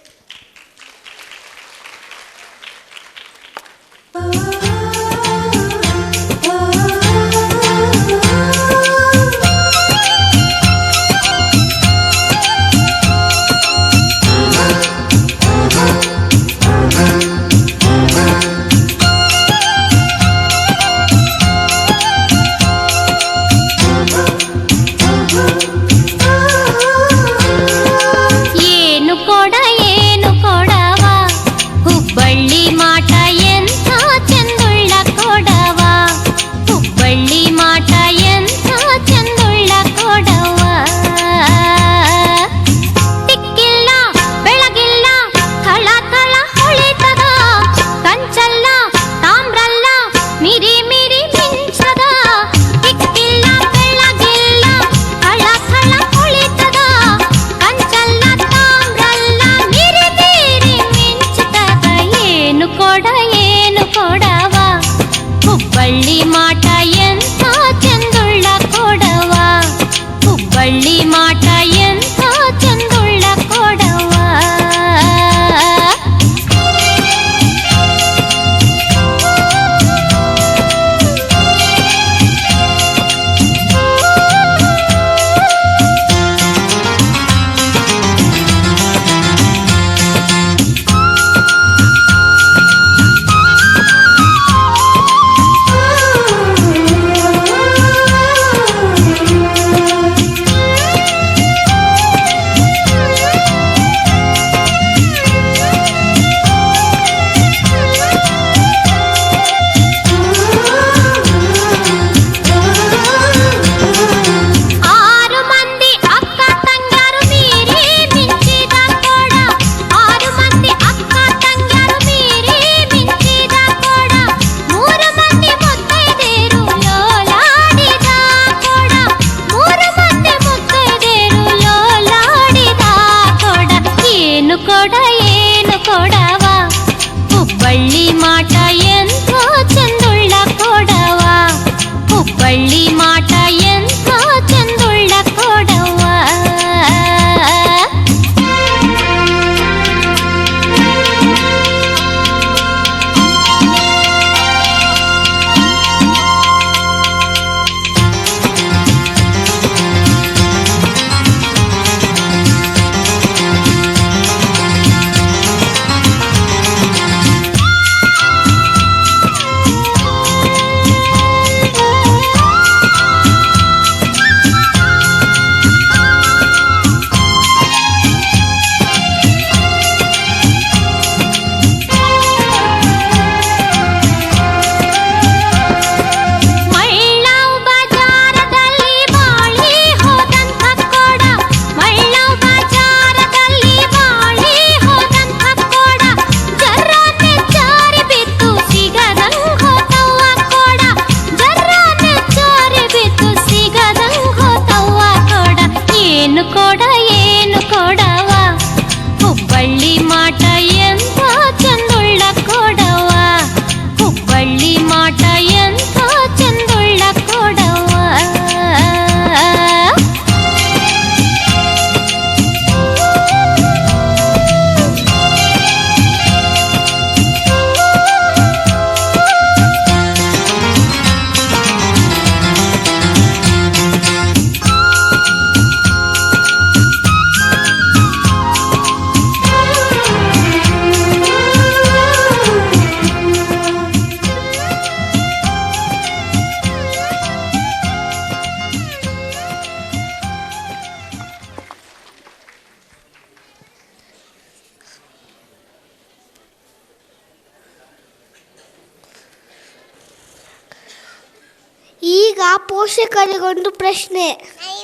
ಪೋಷಕರಿಗೊಂದು ಪ್ರಶ್ನೆ.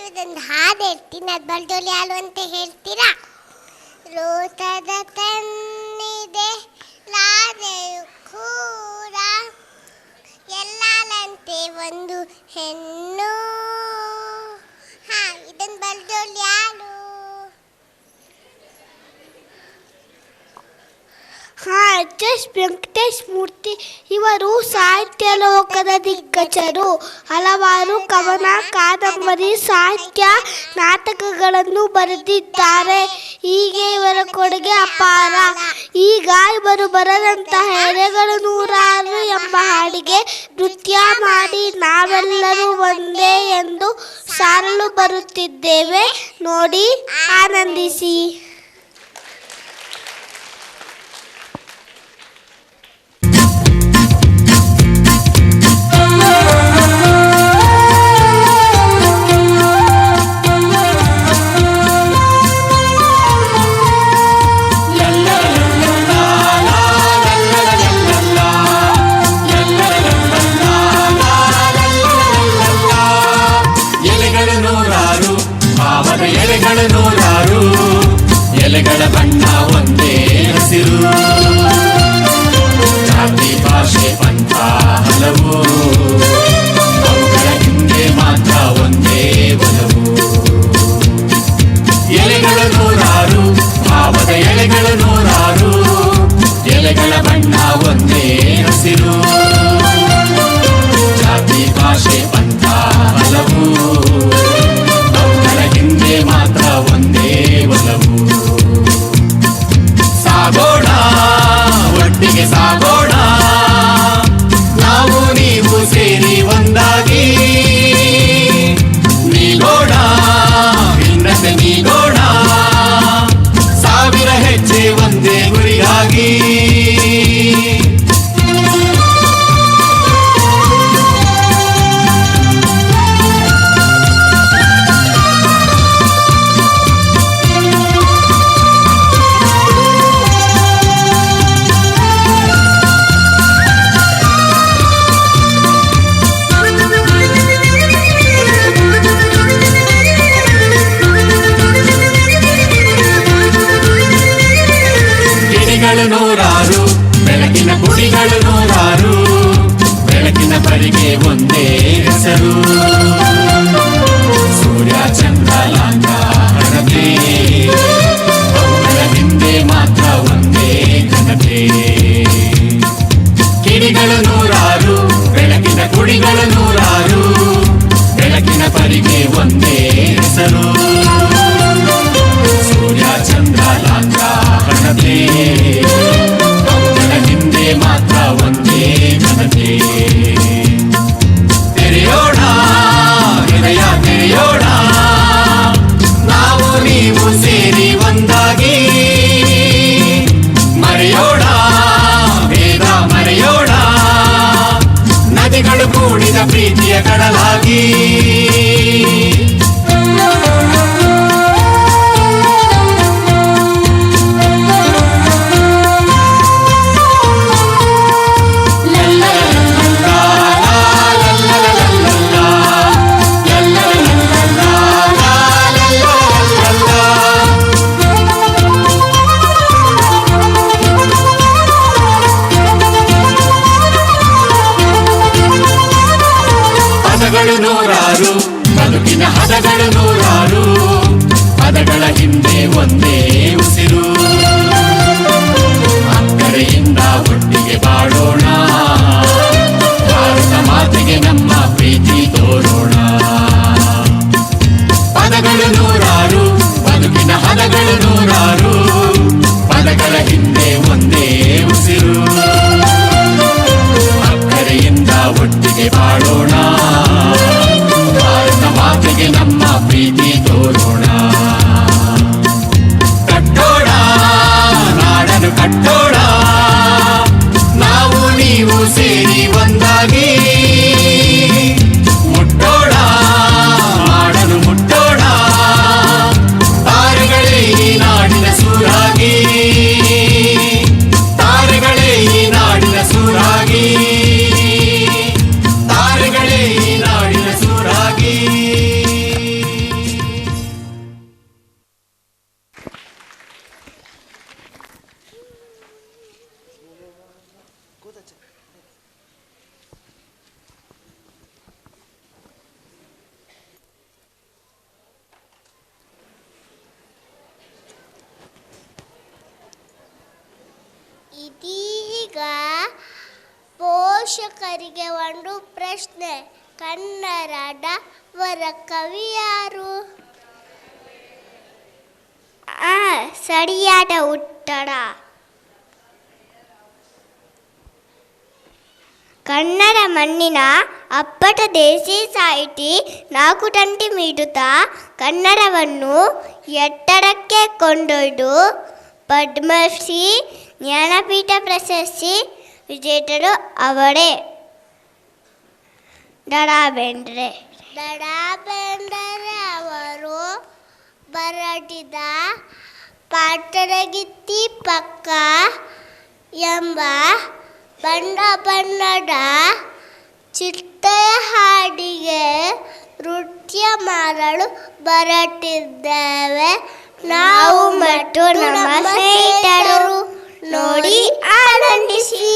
ಇದೊಂದು ಹಾಡು ಹೇಳ್ತೀನಿ, ಅದು ಬಲ್ಡೋಲಿ ಹಾಲು ಅಂತ ಹೇಳ್ತೀರಾ? ರೋಸದ ತನ್ನಿದೆ ಲಾದೆಯು ಕೂಡ ಎಲ್ಲಾಲಂತೆ ಒಂದು ಹೆಣ್ಣು. ಇದೊಂದು ಬಲ್ಡೋಲಿ ಹಾಲು. ಎಚ್ ಎಸ್ ವೆಂಕಟೇಶ್ ಮೂರ್ತಿ ಇವರು ಸಾಹಿತ್ಯ ಲೋಕದ ದಿಗ್ಗಜರು. ಹಲವಾರು ಕವನ, ಕಾದಂಬರಿ, ಸಾಹಿತ್ಯ, ನಾಟಕಗಳನ್ನು ಬರೆದಿದ್ದಾರೆ. ಹೀಗೆ ಇವರ ಕೊಡುಗೆ ಅಪಾರ. ಈಗ ಇವರು ಬರೆದಂತಹ ಎಲೆಗಳು ನೂರಾರು ಎಂಬ ಹಾಡಿಗೆ ನೃತ್ಯ ಮಾಡಿ ನಾವೆಲ್ಲರೂ ಒಂದೇ ಎಂದು ಸಾರಲು ಬರುತ್ತಿದ್ದೇವೆ. ನೋಡಿ, ಆನಂದಿಸಿ. ಎಲೆಗಳು ನೂರಾರು, ಎಲೆಗಳ ಬಣ್ಣ ಒಂದೇ ಹಸಿರು. ಜಾತಿ, ಭಾಷೆ, ಪಂಥ ಹಲವು, ಅವುಗಳ ಹಿಂದೆ ಮಾತ್ರ ಒಂದೇ ಒಲವು. ಎಲೆಗಳು ನೂರಾರು, ಭಾವದ ಎಲೆಗಳು ನೂರಾರು, ಎಲೆಗಳ ಬಣ್ಣ ಒಂದೇ ಹಸಿರು. ಜಾತಿ, ಭಾಷೆ, ಪಂಥ ಹಲವು, ಹಿಂದೆ ಮಾತ್ರ ಒಂದೇ ಒಲವು. ಸಾಗೋಣ, ಒಟ್ಟಿಗೆ ಸಾಗೋಣ, ನಾವು ನೀವು ಸೇರಿ ಒಂದಾಗಿ ನೀಗೋಣ, ಭಿನ್ನತೆ ನೀಗೋಣ, ಸಾವಿರ ಹೆಜ್ಜೆ ಒಂದೇ ಗುರಿಯಾಗಿ. ನೂರಾರು, ಬೆಳಕಿನ ಗುಡಿಗಳು ನೂರಾರು, ಬೆಳಕಿನ ಪರಿಗೆ ಒಂದೇ ಹೆಸರು. ಸೂರ್ಯ, ಚಂದ್ರ, ಲಾಂಗ, ಹಣತೆ, ಅವುಗಳ ಹಿಂದೆ ಮಾತ್ರ ಒಂದೇ ಘನತೆ. ಕಿಡಿಗಳು ನೂರಾರು, ಬೆಳಕಿನ ಗುಡಿಗಳು ನೂರಾರು, ಬೆಳಕಿನ ಪರಿಗೆ ಒಂದೇ ಹೆಸರು. ಸೂರ್ಯ, ಚಂದ್ರ, ಲಾಂಗ, ಹಣತೆ, ಅವುಗಳ ಹಿಂದೆ ಮಾತ್ರ ಒಂದೇ ಘನತೆ. ತೆರೆಯೋಣ ಹೃದಯ, ತೆರೆಯೋಣ, ನಾವು ನೀವು ಸೇರಿ ಒಂದಾಗಿ. ಮರೆಯೋಣ ಭೇದ, ಮರೆಯೋಣ, ನದಿಗಳು ಕೂಡಿದ ಪ್ರೀತಿಯ ಕಡಲಾಗಿ. ಇದೀಗ ಪೋಷಕರಿಗೆ ಒಂದು ಪ್ರಶ್ನೆ. ಕನ್ನಡದ ವರ ಕವಿ ಯಾರು? ಸರಿಯಾದ ಉತ್ತರ ಕನ್ನಡ ಮಣ್ಣಿನ ಅಪ್ಪಟ ದೇಸಿ ಸಾಹಿತಿ ನಾಕುತಂತಿ ಮೀಡುತ್ತಾ ಕನ್ನಡವನ್ನು ಎತ್ತರಕ್ಕೆ ಕೊಂಡೊಯ್ದು ಪದ್ಮಶ್ರೀ ಜ್ಞಾನಪೀಠ ಪ್ರಶಸ್ತಿ ವಿಜೇತರು ಅವರೇ. ದರಾ ಬೇಂದ್ರೆ ಅವರು ಬರೆದಿದ ಪಾತರಗಿತ್ತಿ ಪಕ್ಕ ಎಂಬ ಬಣ್ಣ ಬಣ್ಣದ ಚಿಟ್ಟೆಯ ಹಾಡಿಗೆ ನೃತ್ಯ ಮಾಡಲು ಬರುತ್ತಿದ್ದೇವೆ ನಾವು ಮತ್ತು ನಮ್ಮ ಸ್ನೇಹಿತರು. ನೋಡಿ ಆನಂದಿಸಿ.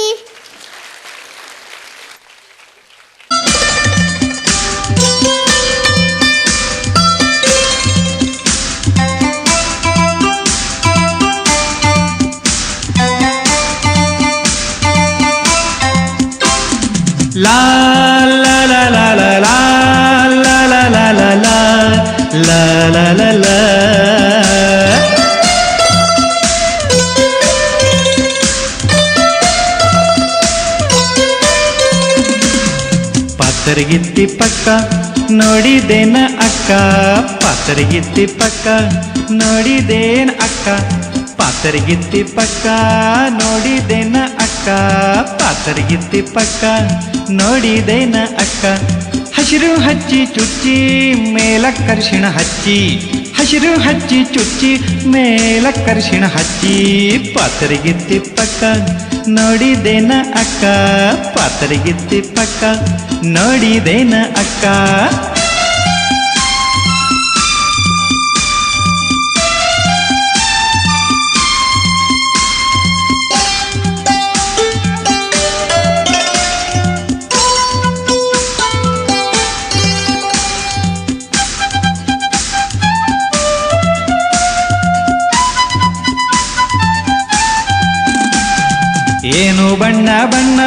La la la la la la la la la la la la la la la. ಪಾತರಗಿತ್ತಿ ಪಕ್ಕ ನೋಡಿದೇನ ಅಕ್ಕ, ಪಾತರಗಿತ್ತಿ ಪಕ್ಕ ನೋಡಿದೇನ ಅಕ್ಕ, ಪಾತರಗಿತ್ತಿ ಪಕ್ಕ ನೋಡಿದೇನ ಅಕ್ಕ, ಪಾತರಗಿತ್ತಿ ಪಕ್ಕ ನೋಡಿದೇನ ಅಕ್ಕ. ಹಸಿರು ಹಚ್ಚಿ ಚುಚ್ಚಿ ಮೇಲಕ್ಕರ್ಷಿಣ ಹಚ್ಚಿ, ಹಸಿರು ಹಚ್ಚಿ ಚುಚ್ಚಿ ಮೇಲಕ್ಕರ್ಷಿಣ ಹಚ್ಚಿ, ಪಾತರಗಿತ್ತಿ ಪಕ್ಕ ನೋಡಿದೇನ ಅಕ್ಕ, ಪಾತರಗಿತ್ತಿ ಪಕ್ಕ ನೋಡಿದೇನ ಅಕ್ಕ. ಏನು ಬಣ್ಣ ಬಣ್ಣ,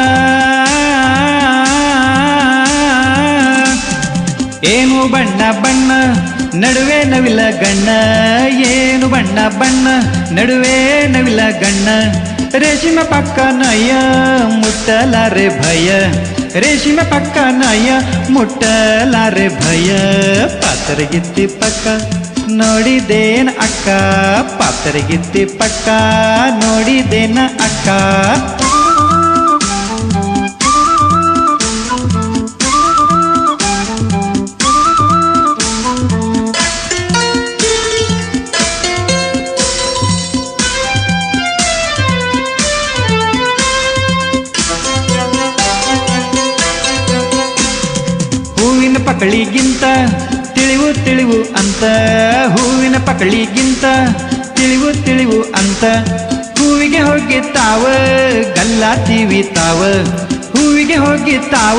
ಏನು ಬಣ್ಣ ಬಣ್ಣ ನಡುವೆ ನವಿಲ ಗಣ್ಣ, ಏನು ಬಣ್ಣ ಬಣ್ಣ ನಡುವೆ ನವಿಲ ಗಣ್ಣ. ರೇಷ್ಮೆ ಪಕ್ಕ ನಯ್ಯ ಮುಟ್ಟಲಾರೆ ಭಯ, ರೇಷ್ಮೆ ಪಕ್ಕ ನಯ್ಯ ಮುಟ್ಟಲಾರೆ ಭಯ, ಪಾತರಗಿತ್ತಿ ಪಕ್ಕ ನೋಡಿದೇನ ಅಕ್ಕ, ಪಾತರಗಿತ್ತಿ ಪಕ್ಕ ನೋಡಿದೇನ ಅಕ್ಕ. ಹೂವಿನ ಪಕಳಿಗಿಂತ ತಿಳಿವು ತಿಳಿವು ಅಂತ, ಹೂವಿನ ಪಕಳಿಗಿಂತ ತಿಳಿವು ತಿಳಿವು ಅಂತ, ಹೂವಿಗೆ ಹೋಗಿ ತಾವ ಗಲ್ಲಾತೀವಿ ತಾವ, ಹೂವಿಗೆ ಹೋಗಿ ತಾವ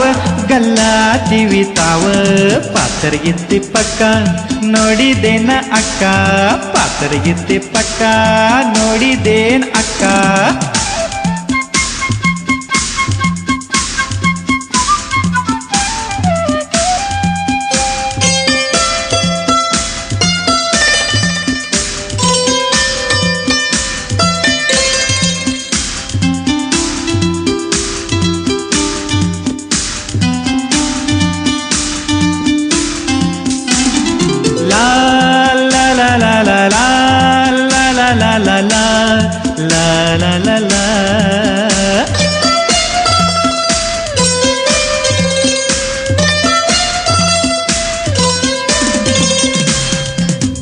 ಗಲ್ಲಾತೀವಿ ತಾವ, ಪಾತರಗಿತ್ತಿ ಪಕ್ಕ ನೋಡಿದೇನ ಅಕ್ಕ, ಪಾತರಗಿತ್ತಿ ಪಕ್ಕ ನೋಡಿದೇನ ಅಕ್ಕ.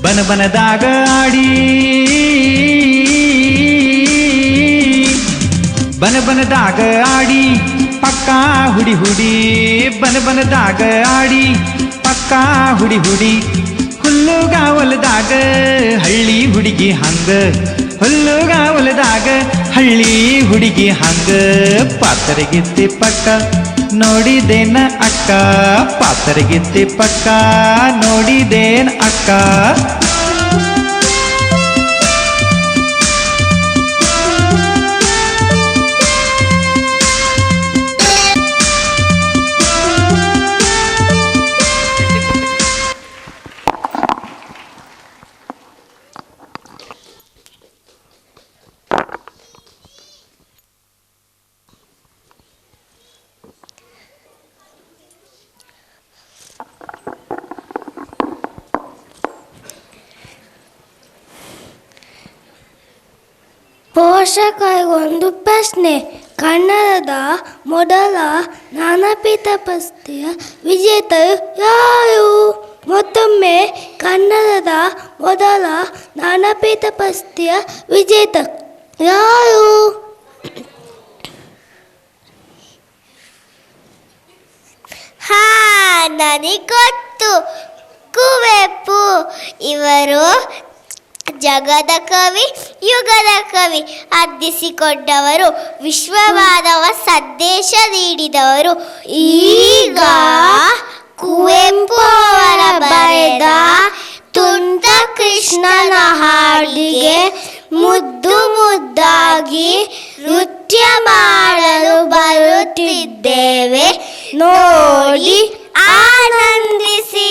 ಬನ ಬನದಾಗ ಆಡಿ, ಬನ ಬನದಾಗ ಆಡಿ ಪಕ್ಕ ಹುಡಿ ಹುಡಿ, ಬನ ಬನದಾಗ ಆಡಿ ಪಕ್ಕ ಹುಡಿ ಹುಡಿ, ಹುಲ್ಲುಗಾವಲದಾಗ ಹಳ್ಳಿ ಹುಡುಗಿ ಹಂಗ, ಹುಲ್ಲುಗಾವಲದಾಗ ಹಳ್ಳಿ ಹುಡುಗಿ ಹಂಗ, ಪಾತರಗಿತ್ತಿ ಪಕ್ಕ ನೋಡಿದೇನ ಅಕ್ಕ, ಪಾತರಗಿತ್ತಿ ಪಕ್ಕ ನೋಡಿದೇನ ಅಕ್ಕ. ಪೋಷಕರಿಗೊಂದು ಪ್ರಶ್ನೆ. ಕನ್ನಡದ ಮೊದಲ ಜ್ಞಾನಪೀಠ ಪ್ರಶಸ್ತಿಯ ವಿಜೇತರು ಯಾರು? ಮತ್ತೊಮ್ಮೆ, ಕನ್ನಡದ ಮೊದಲ ಜ್ಞಾನಪೀಠ ಪ್ರಶಸ್ತಿಯ ವಿಜೇತರು ಯಾರು? ಹಾ, ನನಗೊತ್ತು. ಕುವೆಂಪು. ಇವರು ಜಗದ ಕವಿ, ಯುಗದ ಕವಿ ಅನ್ನಿಸಿಕೊಂಡವರು, ವಿಶ್ವಮಾನವ ಸಂದೇಶ ನೀಡಿದವರು. ಈಗ ಕುವೆಂಪು ಅವರ ಬರೆದ ತುಂಟ ಕೃಷ್ಣನ ಹಾಡಿಗೆ ಮುದ್ದು ಮುದ್ದಾಗಿ ನೃತ್ಯ ಮಾಡಲು ಬರುತ್ತಿದ್ದೇವೆ. ನೋಡಿ ಆನಂದಿಸಿ.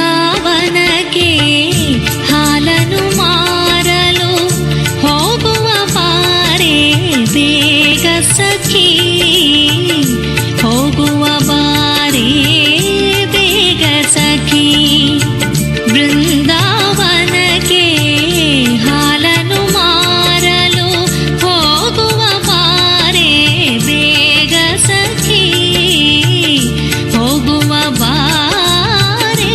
ಬೃಂದಾವನಕ್ಕೆ ಹಾಲನು ಮಾರಲು ಹೋಗುವ ಬಾರೆ ಬೇಗ ಸಖಿ, ಹೋಗುವ ಬಾರೆ ಬೇಗ ಸಖಿ. ಬೃಂದಾವನಕ್ಕೆ ಹಾಲನು ಮಾರಲು ಹೋಗುವ ಬಾರೆ ಬೇಗ ಸಖಿ, ಹೋಗುವ ಬಾರೆ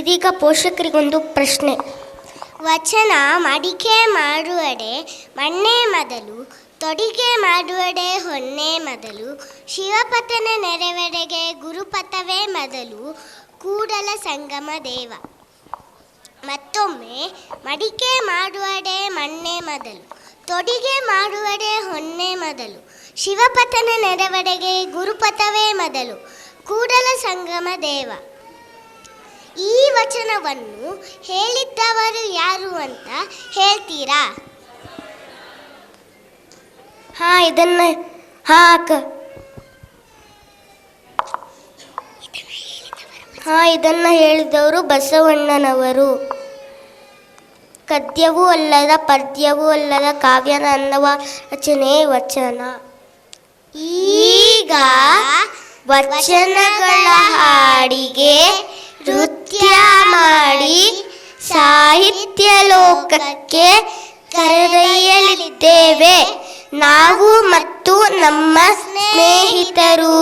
ಇದೀಗ ಪೋಷಕರಿಗೊಂದು ಪ್ರಶ್ನೆ. ವಚನ ಮಡಿಕೆ ಮಾಡುವಡೆ ಮಣ್ಣೆ ಮೊದಲು, ತೊಡಿಗೆ ಮಾಡುವಡೆ ಹೊನ್ನೆ ಮೊದಲು, ಶಿವಪಥನ ನೆರವೆಡೆಗೆ ಗುರುಪಥವೇ ಮೊದಲು, ಕೂಡಲ ಸಂಗಮ ದೇವ. ಮತ್ತೊಮ್ಮೆ, ಮಡಿಕೆ ಮಾಡುವಡೆ ಮಣ್ಣೆ ಮೊದಲು, ತೊಡಿಗೆ ಮಾಡುವಡೆ ಹೊನ್ನೆ ಮೊದಲು, ಶಿವಪಥನ ನೆರವೆಡೆಗೆ ಗುರುಪಥವೇ ಮೊದಲು, ಕೂಡಲ ಸಂಗಮ ದೇವ. ಈ ವಚನವನ್ನು ಹೇಳಿದ್ದವರು ಯಾರು ಅಂತ ಹೇಳ್ತೀರಾ? ಇದನ್ನ ಹೇಳಿದವರು ಬಸವಣ್ಣನವರು. ಗದ್ಯವೂ ಅಲ್ಲದ ಪದ್ಯವೂ ಅಲ್ಲದ ಕಾವ್ಯದ ಅನ್ನವ ರಚನೆ ವಚನ. ಈಗ ವಚನಗಳ ಹಾಡಿಗೆ ನೃತ್ಯ ಮಾಡಿ ಸಾಹಿತ್ಯ ಲೋಕಕ್ಕೆ ಕರೆದೊಯ್ಯಲಿದ್ದೇವೆ ನಾವು ಮತ್ತು ನಮ್ಮ ಸ್ನೇಹಿತರು.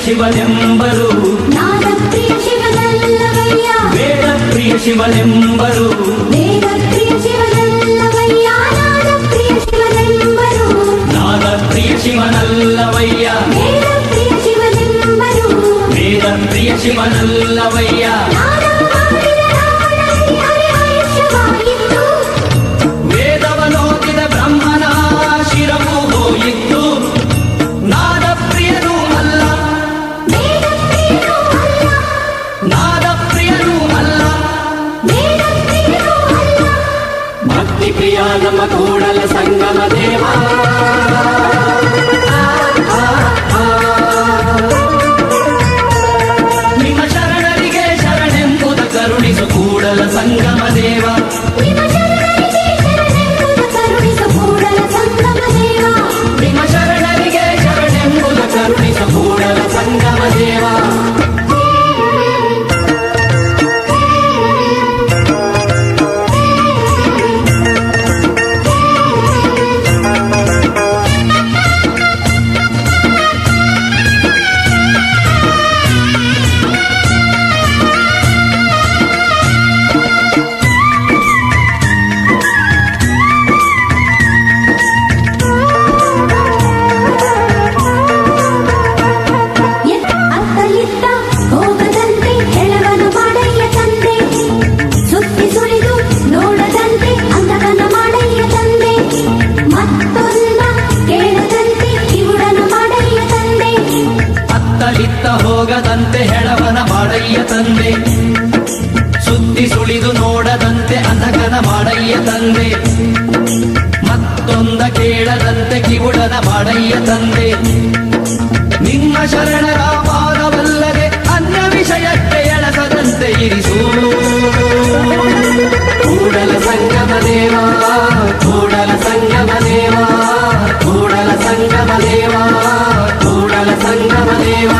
ಶಿವನೆಂಬರು ನಾದಪ್ರಿಯ ಶಿವನಲ್ಲವಯ್ಯ, ವೇದಪ್ರಿಯ ಶಿವನೆಂಬರು ವೇದಪ್ರಿಯ ಶಿವನಲ್ಲವಯ್ಯ, ನಾದಪ್ರಿಯ ಶಿವನೆಂಬರು, ನಾದಪ್ರಿಯ ಶಿವನಲ್ಲವಯ್ಯ, ವೇದಪ್ರಿಯ ಶಿವನೆಂಬರು, ವೇದಪ್ರಿಯ ಶಿವನಲ್ಲವಯ್ಯ. ವೇದವನೋದಿದ ಬ್ರಹ್ಮನ ಶಿರವು ಹೋಯಿತು, ನಾದಪ್ರಿಯನೂ ಅಲ್ಲ, ನಾದಪ್ರಿಯನೂ ಅಲ್ಲ, ಭಕ್ತಿಪ್ರಿಯ ನಮ್ಮ ಕೂಡಲ ಸಂಗಮ ದೇವ. ನಿಮ್ಮ ಶರಣರಿಗೆ ಶರಣೆಂಬುದ ಕರುಣಿಸು ಕೂಡಲ ಸಂಗಮ ದೇವ. ನಿಮ್ಮ ಶರಣರಿಗೆ ಶರಣೆಂಬುದ ಕರುಣಿಸು ಕೂಡಲ ಸಂಗಮ ದೇವ. ಹೋಗದಂತೆ ಹೆಳವನ ಮಾಡಯ್ಯ ತಂದೆ, ಸುದ್ದಿ ಸುಳಿದು ನೋಡದಂತೆ ಅಂಧಕನ ಮಾಡಯ್ಯ ತಂದೆ, ಮತ್ತೊಂದ ಕೇಳದಂತೆ ಕಿವುಡನ ಮಾಡಯ್ಯ ತಂದೆ. ನಿಮ್ಮ ಶರಣರ ಪಾದವಲ್ಲದೆ ಅನ್ಯ ವಿಷಯಕ್ಕೆ ಎಳಸದಂತೆ ಇರಿಸು ಕೂಡಲ ಸಂಗಮ ದೇವ, ಕೂಡಲ ಸಂಗಮ ದೇವ, ಕೂಡಲ ಸಂಗಮ ದೇವ, ಕೂಡಲ ಸಂಗಮ ದೇವ.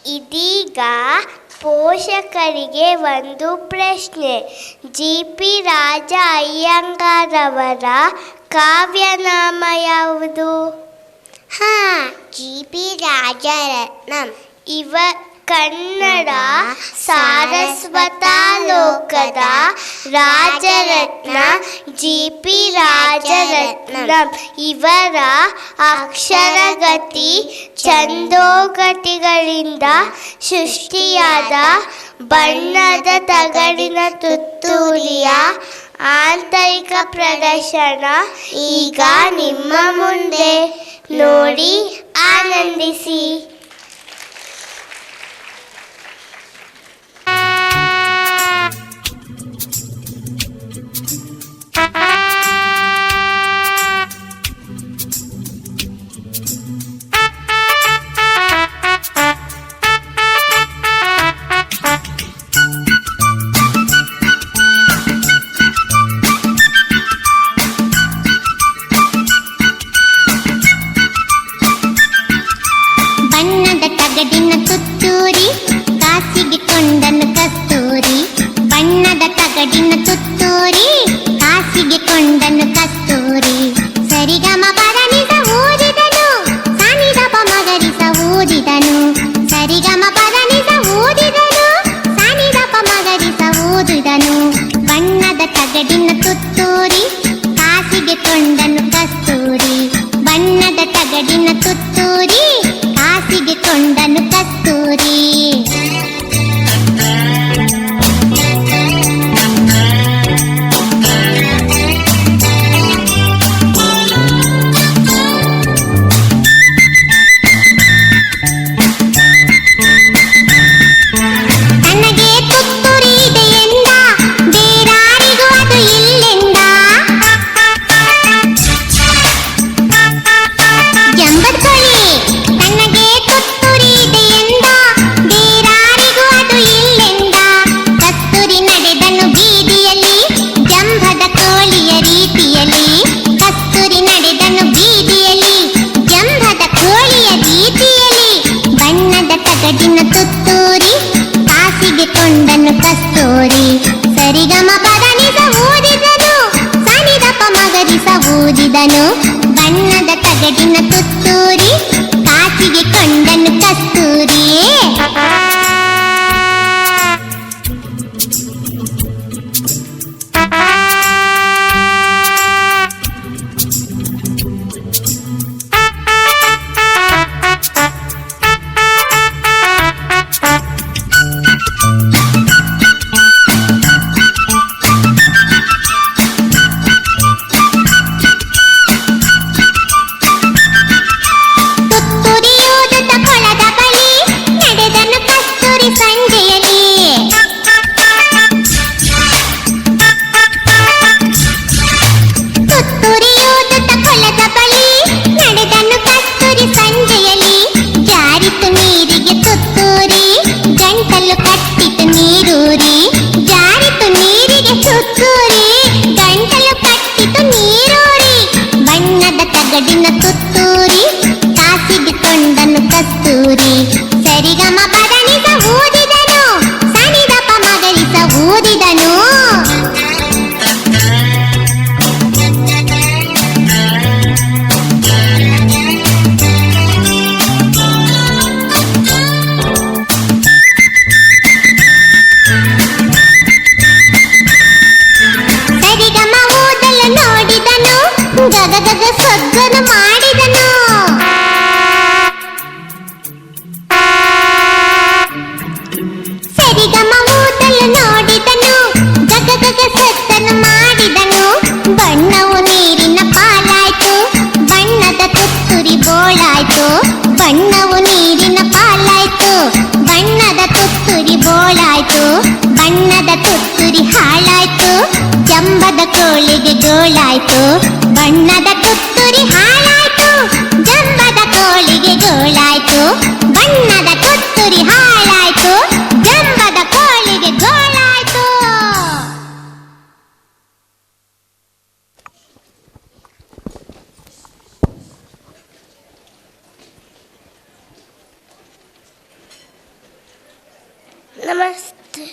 ಇದೀಗ ಪೋಷಕರಿಗೆ ಒಂದು ಪ್ರಶ್ನೆ. GP ರಾಜ ಅಯ್ಯಂಗಾರವರ ಕಾವ್ಯನಾಮ ಯಾವುದು? GP ರಾಜರತ್ನಂ. ಇವ ಕನ್ನಡ ಸಾರಸ್ವತಾಲೋಕದ ರಾಜರತ್ನ GP ರಾಜರತ್ನಂ. ಇವರ ಅಕ್ಷರಗತಿ ಛಂದೋಗತಿಗಳಿಂದ ಸೃಷ್ಟಿಯಾದ ಬಣ್ಣದ ತಗಡಿನ ತುತ್ತೂರಿಯ ಆಂತರಿಕ ಪ್ರದರ್ಶನ ಈಗ ನಿಮ್ಮ ಮುಂದೆ. ನೋಡಿ, ಆನಂದಿಸಿ. ನಮಸ್ತೆ.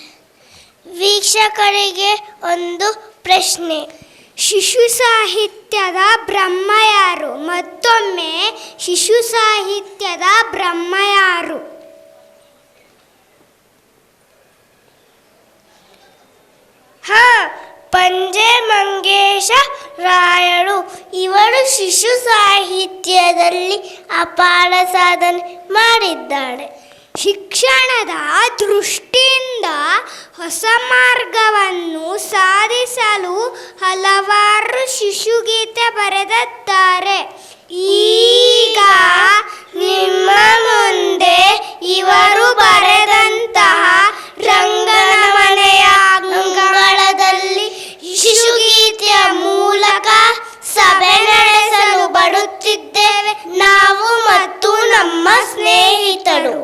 ವೀಕ್ಷಕರಿಗೆ ಒಂದು ಪ್ರಶ್ನೆ. ಶಿಶು ಸಾಹಿತ್ಯದ ಬ್ರಹ್ಮ ಯಾರು? ಮತ್ತೊಮ್ಮೆ, ಶಿಶು ಸಾಹಿತ್ಯದ ಬ್ರಹ್ಮ ಯಾರು? ಪಂಜೆ ಮಂಗೇಶ ರಾಯರು. ಇವರು ಶಿಶು ಸಾಹಿತ್ಯದಲ್ಲಿ ಅಪಾರ ಸಾಧನೆ ಮಾಡಿದ್ದಾಳೆ. ಶಿಕ್ಷಣದ ದೃಷ್ಟಿಯಿಂದ ಹೊಸ ಮಾರ್ಗವನ್ನು ಸಾಧಿಸಲು ಹಲವಾರು ಶಿಶುಗೀತೆ ಬರೆದಿದ್ದಾರೆ. ಈಗ ನಿಮ್ಮ ಮುಂದೆ ಇವರು ಬರೆದಂತಹ ರಂಗನ ಮನೆಯ ಅಂಗಳದಲ್ಲಿ ಶಿಶುಗೀತೆಯ ಮೂಲಕ ಸಭೆ ನಡೆಸಲು ಬರುತ್ತಿದ್ದೇವೆ ನಾವು ಮತ್ತು ನಮ್ಮ ಸ್ನೇಹಿತರು.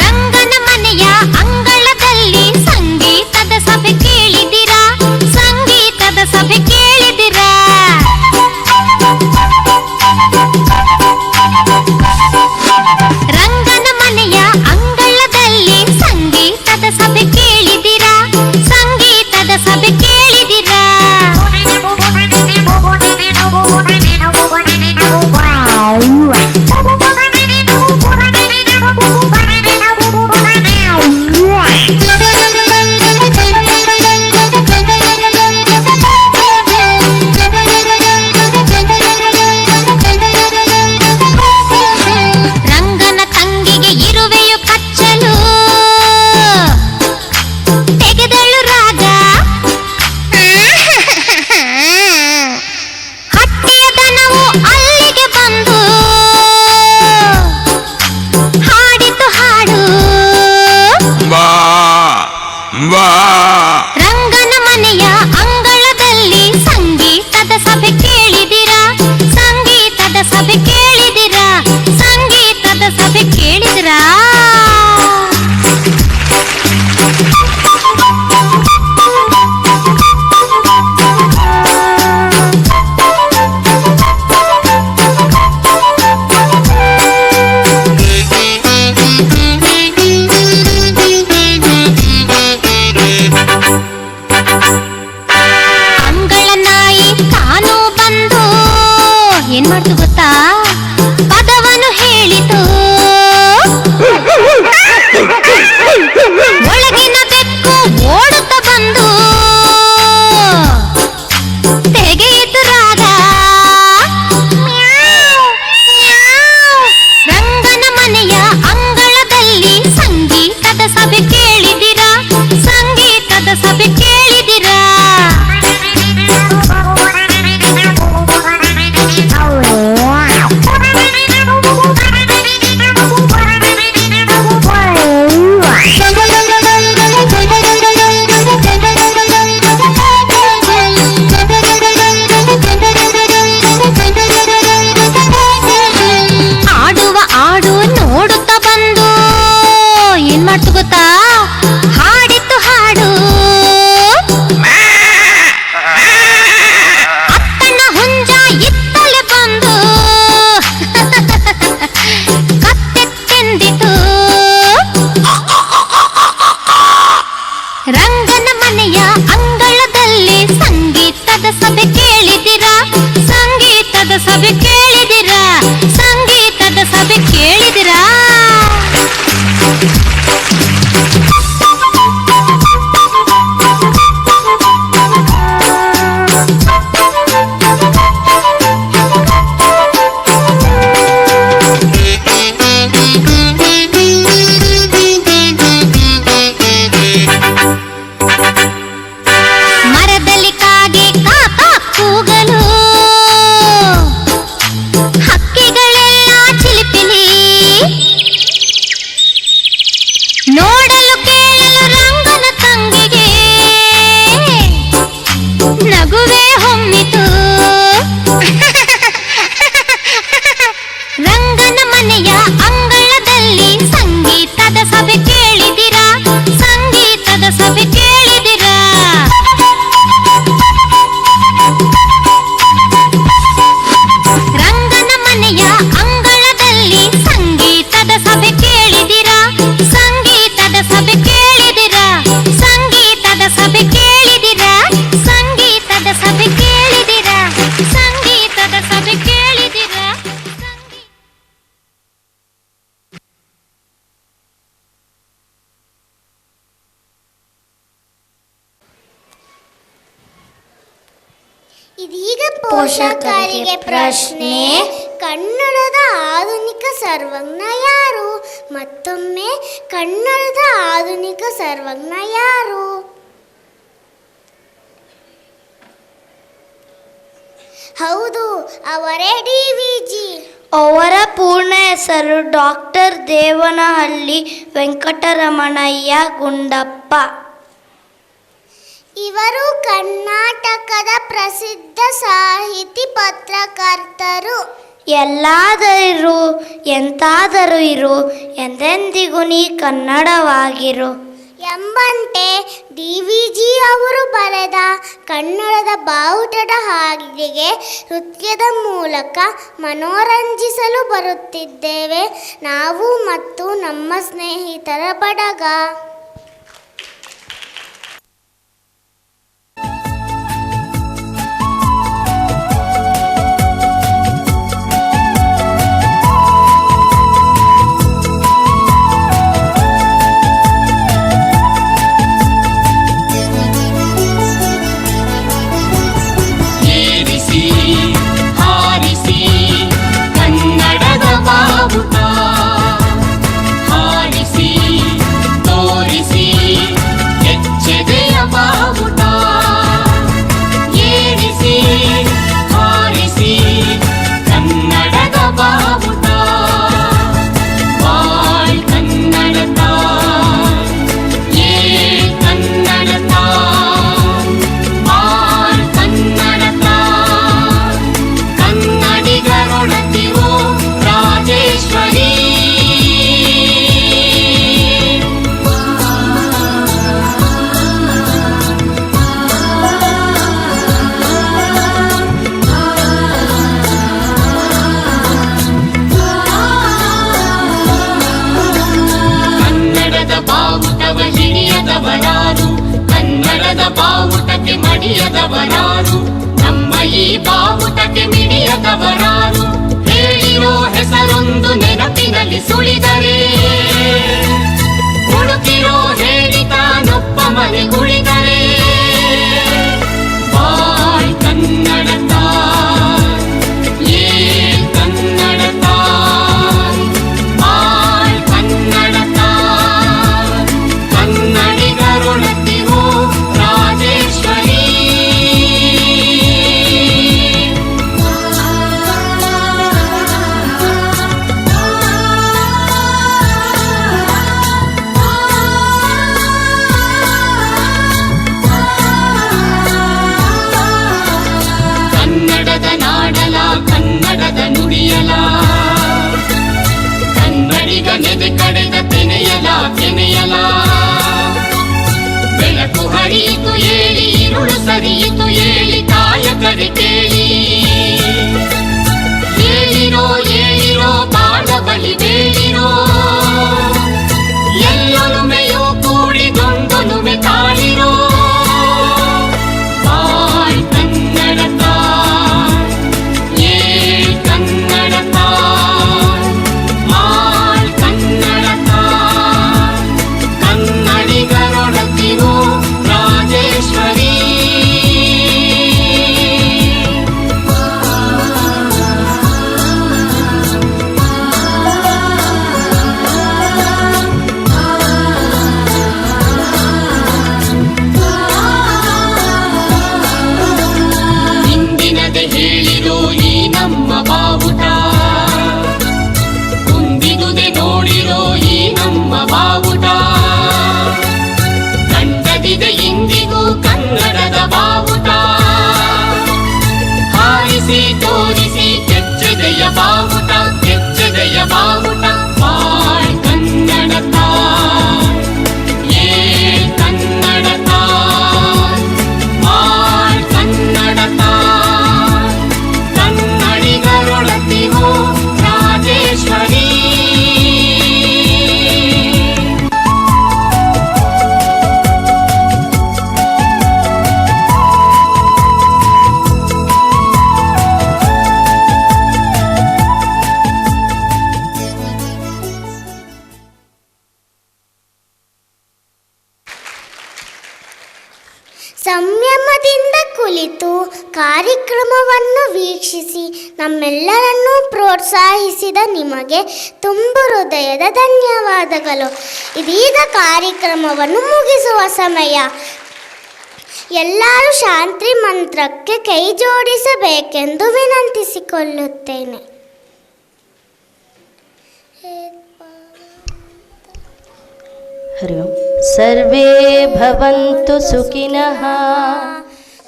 ರಂಗನ ಮನೆಯ ಅಂಗಳದಲ್ಲಿ ಸಂಗೀತದ ಸಭೆ ಕೇಳಿದಿರಾ? ಸಂಗೀತದ ಸಭೆ ಕೇಳಿದಿರಾ? ರಂಗನ ಮನೆಯ ಅಂಗಳದಲ್ಲಿ ಸಂಗೀತದ ಸಭೆ ಕೇಳಿದಿರಾ? ಸಂಗೀತದ ಸಭೆ ಕೇಳಿದಿರಾ? ರಂಗನ ತಂಗಿಗೆ ಇರುವೆಯು ಕಚ್ಚಲು ತೆಗೆದಳು ರಾಗ. ಹಟ್ಟಿಯ ದನವು ಅಲ್ಲಿಗೆ ಬಂದು ಹಾಡಿತು ಹಾಡು. ರಂಗನ ಮನೆಯ ಅಂಗಳದಲ್ಲಿ ಸಂಗೀತದ ಸಭೆ ಕೇಳಿದಿರಾ? ಸಂಗೀತದ ಸಭೆ ಕೇಳಿದಿರಾ? ಸಂಗೀತದ ಸಭೆ ಕೇಳಿದಿರಾ? ಅಂಗಳ ನಾಯಿ ತಾನು ಬಂದು ಏನ್ ಮಾಡ್ತು ಗೊತ್ತಾ? ಪದವನ್ನು ಹೇಳಿತು. ಒಳಗಿನ ಬೆಕ್ಕು ಓಡುತ್ತಾ ಬಂದು ತೆಗೆಯಿತು ರಾಗ. ರಂಗನ ಮನೆಯ ಅಂಗಳದಲ್ಲಿ ಸಂಗೀತದ ಸಭೆ ಕೇಳಿದಿರಾ? ಸಂಗೀತದ ಸಭೆ ಕೇಳಿದಿರಾ? ಆಡುವ ಆಡು ನೋಡುತ್ತಾ ಬಂದು ಏನ್ ಮಾಡ್ತು ಗೊತ್ತಾ? ಹಾಡಿತು ಹಾಡು. ಅತ್ತನ ಹುಂಜ ಇತ್ತಲೆ ಬಂದು ಕತ್ತೆತ್ತೆಂದಿತು. ರಂಗನ ಮನೆಯ ಅಂಗಳದಲ್ಲಿ ಸಂಗೀತದ ಸಭೆ ಕೇಳಿದಿರಾ? ಸಂಗೀತದ ಸಭೆ ಕೇಳಿದಿರಾ? ಸಂಗೀತದ ಸಭೆ ಕೇಳಿದಿರಾ? ಮರದಲ್ಲಿ ಕಾಗೆ ಕಾಕ ಕೂಗಲು ಹಕ್ಕಿಗಳೆಲ್ಲ ಚಿಲಿಪಿಲಿ ನೋಡಲು ಕೇಳಲು ರಂಗನ ತಂಗಿಗೆ ನಗುವೆ ಹೊಮ್ಮಿತು. ರಂಗನ ಮನೆಯ ಅಂಗಳದಲ್ಲಿ ಸಭೆ ಕೇಳಿದಿರಾ? ಸಂಗೀತದ ಸಭೆ ಕೇಳಿದಿರಾ? ರಂಗನ ಮನೆಯ ಅಂಗಳದಲ್ಲಿ ಸಂಗೀತದ ಸಭೆ ಕೇಳಿದಿರಾ? ಸಂಗೀತದ ಸಭೆ ಕೇಳಿದಿರಾ? ಸಂಗೀತದ ಸಭೆ ಕೇಳಿದಿರಾ? ಸಂಗೀತದ ಸಭೆ ಕೇಳಿದಿರಾ? ಸಂಗೀತದ ಸಭೆ ಕೇಳಿದಿರಾ? ಇದೀಗ ಪೋಷಕರಿಗೆ ಪ್ರಶ್ನೆ. ಕನ್ನಡದ ಆಧುನಿಕ ಸರ್ವಜ್ಞ ಯಾರು? ಮತ್ತೊಮ್ಮೆ, ಕನ್ನಡದ ಆಧುನಿಕ ಸರ್ವಜ್ಞ ಯಾರು? ಹೌದು, ಅವರೇ DVಜಿ. ಅವರ ಪೂರ್ಣ ಹೆಸರು ಡಾಕ್ಟರ್ ದೇವನಹಳ್ಳಿ ವೆಂಕಟರಮಣಯ್ಯ ಗುಂಡಪ್ಪ. ಇವರು ಕರ್ನಾಟಕದ ಪ್ರಸಿದ್ಧ ಸಾಹಿತಿ, ಪತ್ರಕರ್ತರು. ಎಲ್ಲಾದರೂ ಎಂತಾದರೂ ಇರು, ಎಂದೆಂದಿಗೂ ನೀ ಕನ್ನಡವಾಗಿರು ಎಂಬಂತೆ DVಜಿ ಅವರು ಬರೆದ ಕನ್ನಡದ ಬಾವುಟದ ಹಾಡಿಗೆ ನೃತ್ಯದ ಮೂಲಕ ಮನೋರಂಜಿಸಲು ಬರುತ್ತಿದ್ದೇವೆ ನಾವು ಮತ್ತು ನಮ್ಮ ಸ್ನೇಹಿತರ ಬಳಗ. ಹಾರಿಸಿ ಕನ್ನಡದ ಬಾವುಟ, ಹಾರಿಸಿ ತೋರಿಸಿ ಎಚ್ಚೆದೆಯ ಬಾವುಟ, ಏರಿಸಿ ಹಾರಿಸಿ ಕನ್ನಡದ ಬಾವುಟ, ಬಾಳ್ ಕನ್ನಡದ ಏ ಕನ್ನಡದ ಬಾಳ್ ಕನ್ನಡದ ಕನ್ನಡಿಗರೊಡತಿವು ರಾಜೇಶ್ವರಿ. ಕನ್ನಡದ ಬಾವುಟವ ಹಿಡಿಯದವರಾರು, ಕನ್ನಡದ ಬಾವುಟಕ್ಕೆ ಮಡಿಯದವರಾರು, ನಮ್ಮ ಈ ಬಾವುಟಕ್ಕೆ ಮಿಡಿಯದವರಾರು, ಹೇಳಿರೋ ಹೆಸರೊಂದು ನೆನಪಿನಲ್ಲಿ ಸುಳಿದರೆ, ಹುಡುಕಿರೋ ಹೇಳಿತಾನೊಬ್ಬ ಮನೆಗುಳಿದರೆ, ಬಾಳ್ ಕನ್ನಡದ ಏ ಕನ್ನಡದ ಬಾಳ್ ಕನ್ನಡದ ಕನ್ನಡಿಗರೊಡತಿವು ರಾಜೇಶ್ವರಿ. ಕನ್ನಡದ ನಾಡಲ ಕನ್ನಡದ ನುಡಿಯಲ, ಕನ್ನಡಿಗ ನೆದೆ ಕಡೆದ ತೆನೆಯಲ ಕೆನೆಯಲ, ಬೆಳಕು ಹರಿಯಿತು ಏಳಿ ಇರುಳು ಸರಿಯಿತು ಏಳಿ ಕಾಯಕರೆ ಕೇಳಿ, ಏಳಿರೋ ಏಳಿರೋ ಬಾಳ ಬಳಿ ಬೇಡಿರೋ, ಎಲ್ಲೊಲುಮೆಯೂ ಕೂಡಿದೊಂದೊಲುಮೆ ತಾಳಿರೋ, ಬಾಳ್ ಕನ್ನಡದ ಏ ಕನ್ನಡದ ಬಾಳ್ ಕನ್ನಡದ ಕನ್ನಡಿಗರೊಡತಿವು ರಾಜೇಶ್ವರಿ. ಹಿಂದಿನದೆ ಹೇಳಿರೋ ಈ ನಮ್ಮ ಬಾವುಟ, ಕುಂದಿದುದೆ ನೋಡಿರೋ ಈ ನಮ್ಮ ಬಾವುಟ, ಕಂಡದಿದೆ ಇಂದಿಗೂ ಕನ್ನಡದ ಬಾವುಟ, ಹಾರಿಸಿ ತೋರಿಸಿ ಕೆಚ್ಚೆದೆಯ ಬಾವುಟ, ಕೆಚ್ಚೆದೆಯ ಬಾವುಟ, ಬಾಳ್ ಕನ್ನಡದ ಸಂಯಮದಿಂದ ಕುಳಿತು ಕಾರ್ಯಕ್ರಮವನ್ನು ವೀಕ್ಷಿಸಿ ನಮ್ಮೆಲ್ಲರನ್ನೂ ಪ್ರೋತ್ಸಾಹಿಸಿದ ನಿಮಗೆ ತುಂಬು ಹೃದಯದ ಧನ್ಯವಾದಗಳು. ಇದೀಗ ಕಾರ್ಯಕ್ರಮವನ್ನು ಮುಗಿಸುವ ಸಮಯ. ಎಲ್ಲರೂ ಶಾಂತಿ ಮಂತ್ರಕ್ಕೆ ಕೈ ಜೋಡಿಸಬೇಕೆಂದು ವಿನಂತಿಸಿಕೊಳ್ಳುತ್ತೇನೆ. ಹರಿ ಓಂ. ಸರ್ವೇ ಭವಂತು ಸುಖಿನಃ,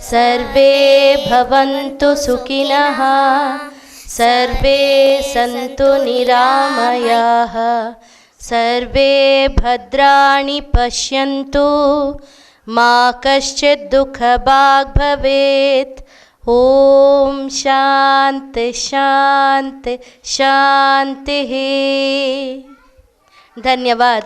ಸರ್ವೇ ಭವಂತು ಸುಖಿನಃ, ಸರ್ವೇ ಸಂತು ನಿರಾಮಯಾಃ, ಸರ್ವೇ ಭದ್ರಾಣಿ ಪಶ್ಯಂತು, ಮಾ ಕಶ್ಚಿತ್ ದುಃಖಭಾಗ್ ಭವೇತ್. ಓಂ ಶಾಂತಿ ಶಾಂತಿ ಶಾಂತಿ. ಧನ್ಯವಾದ.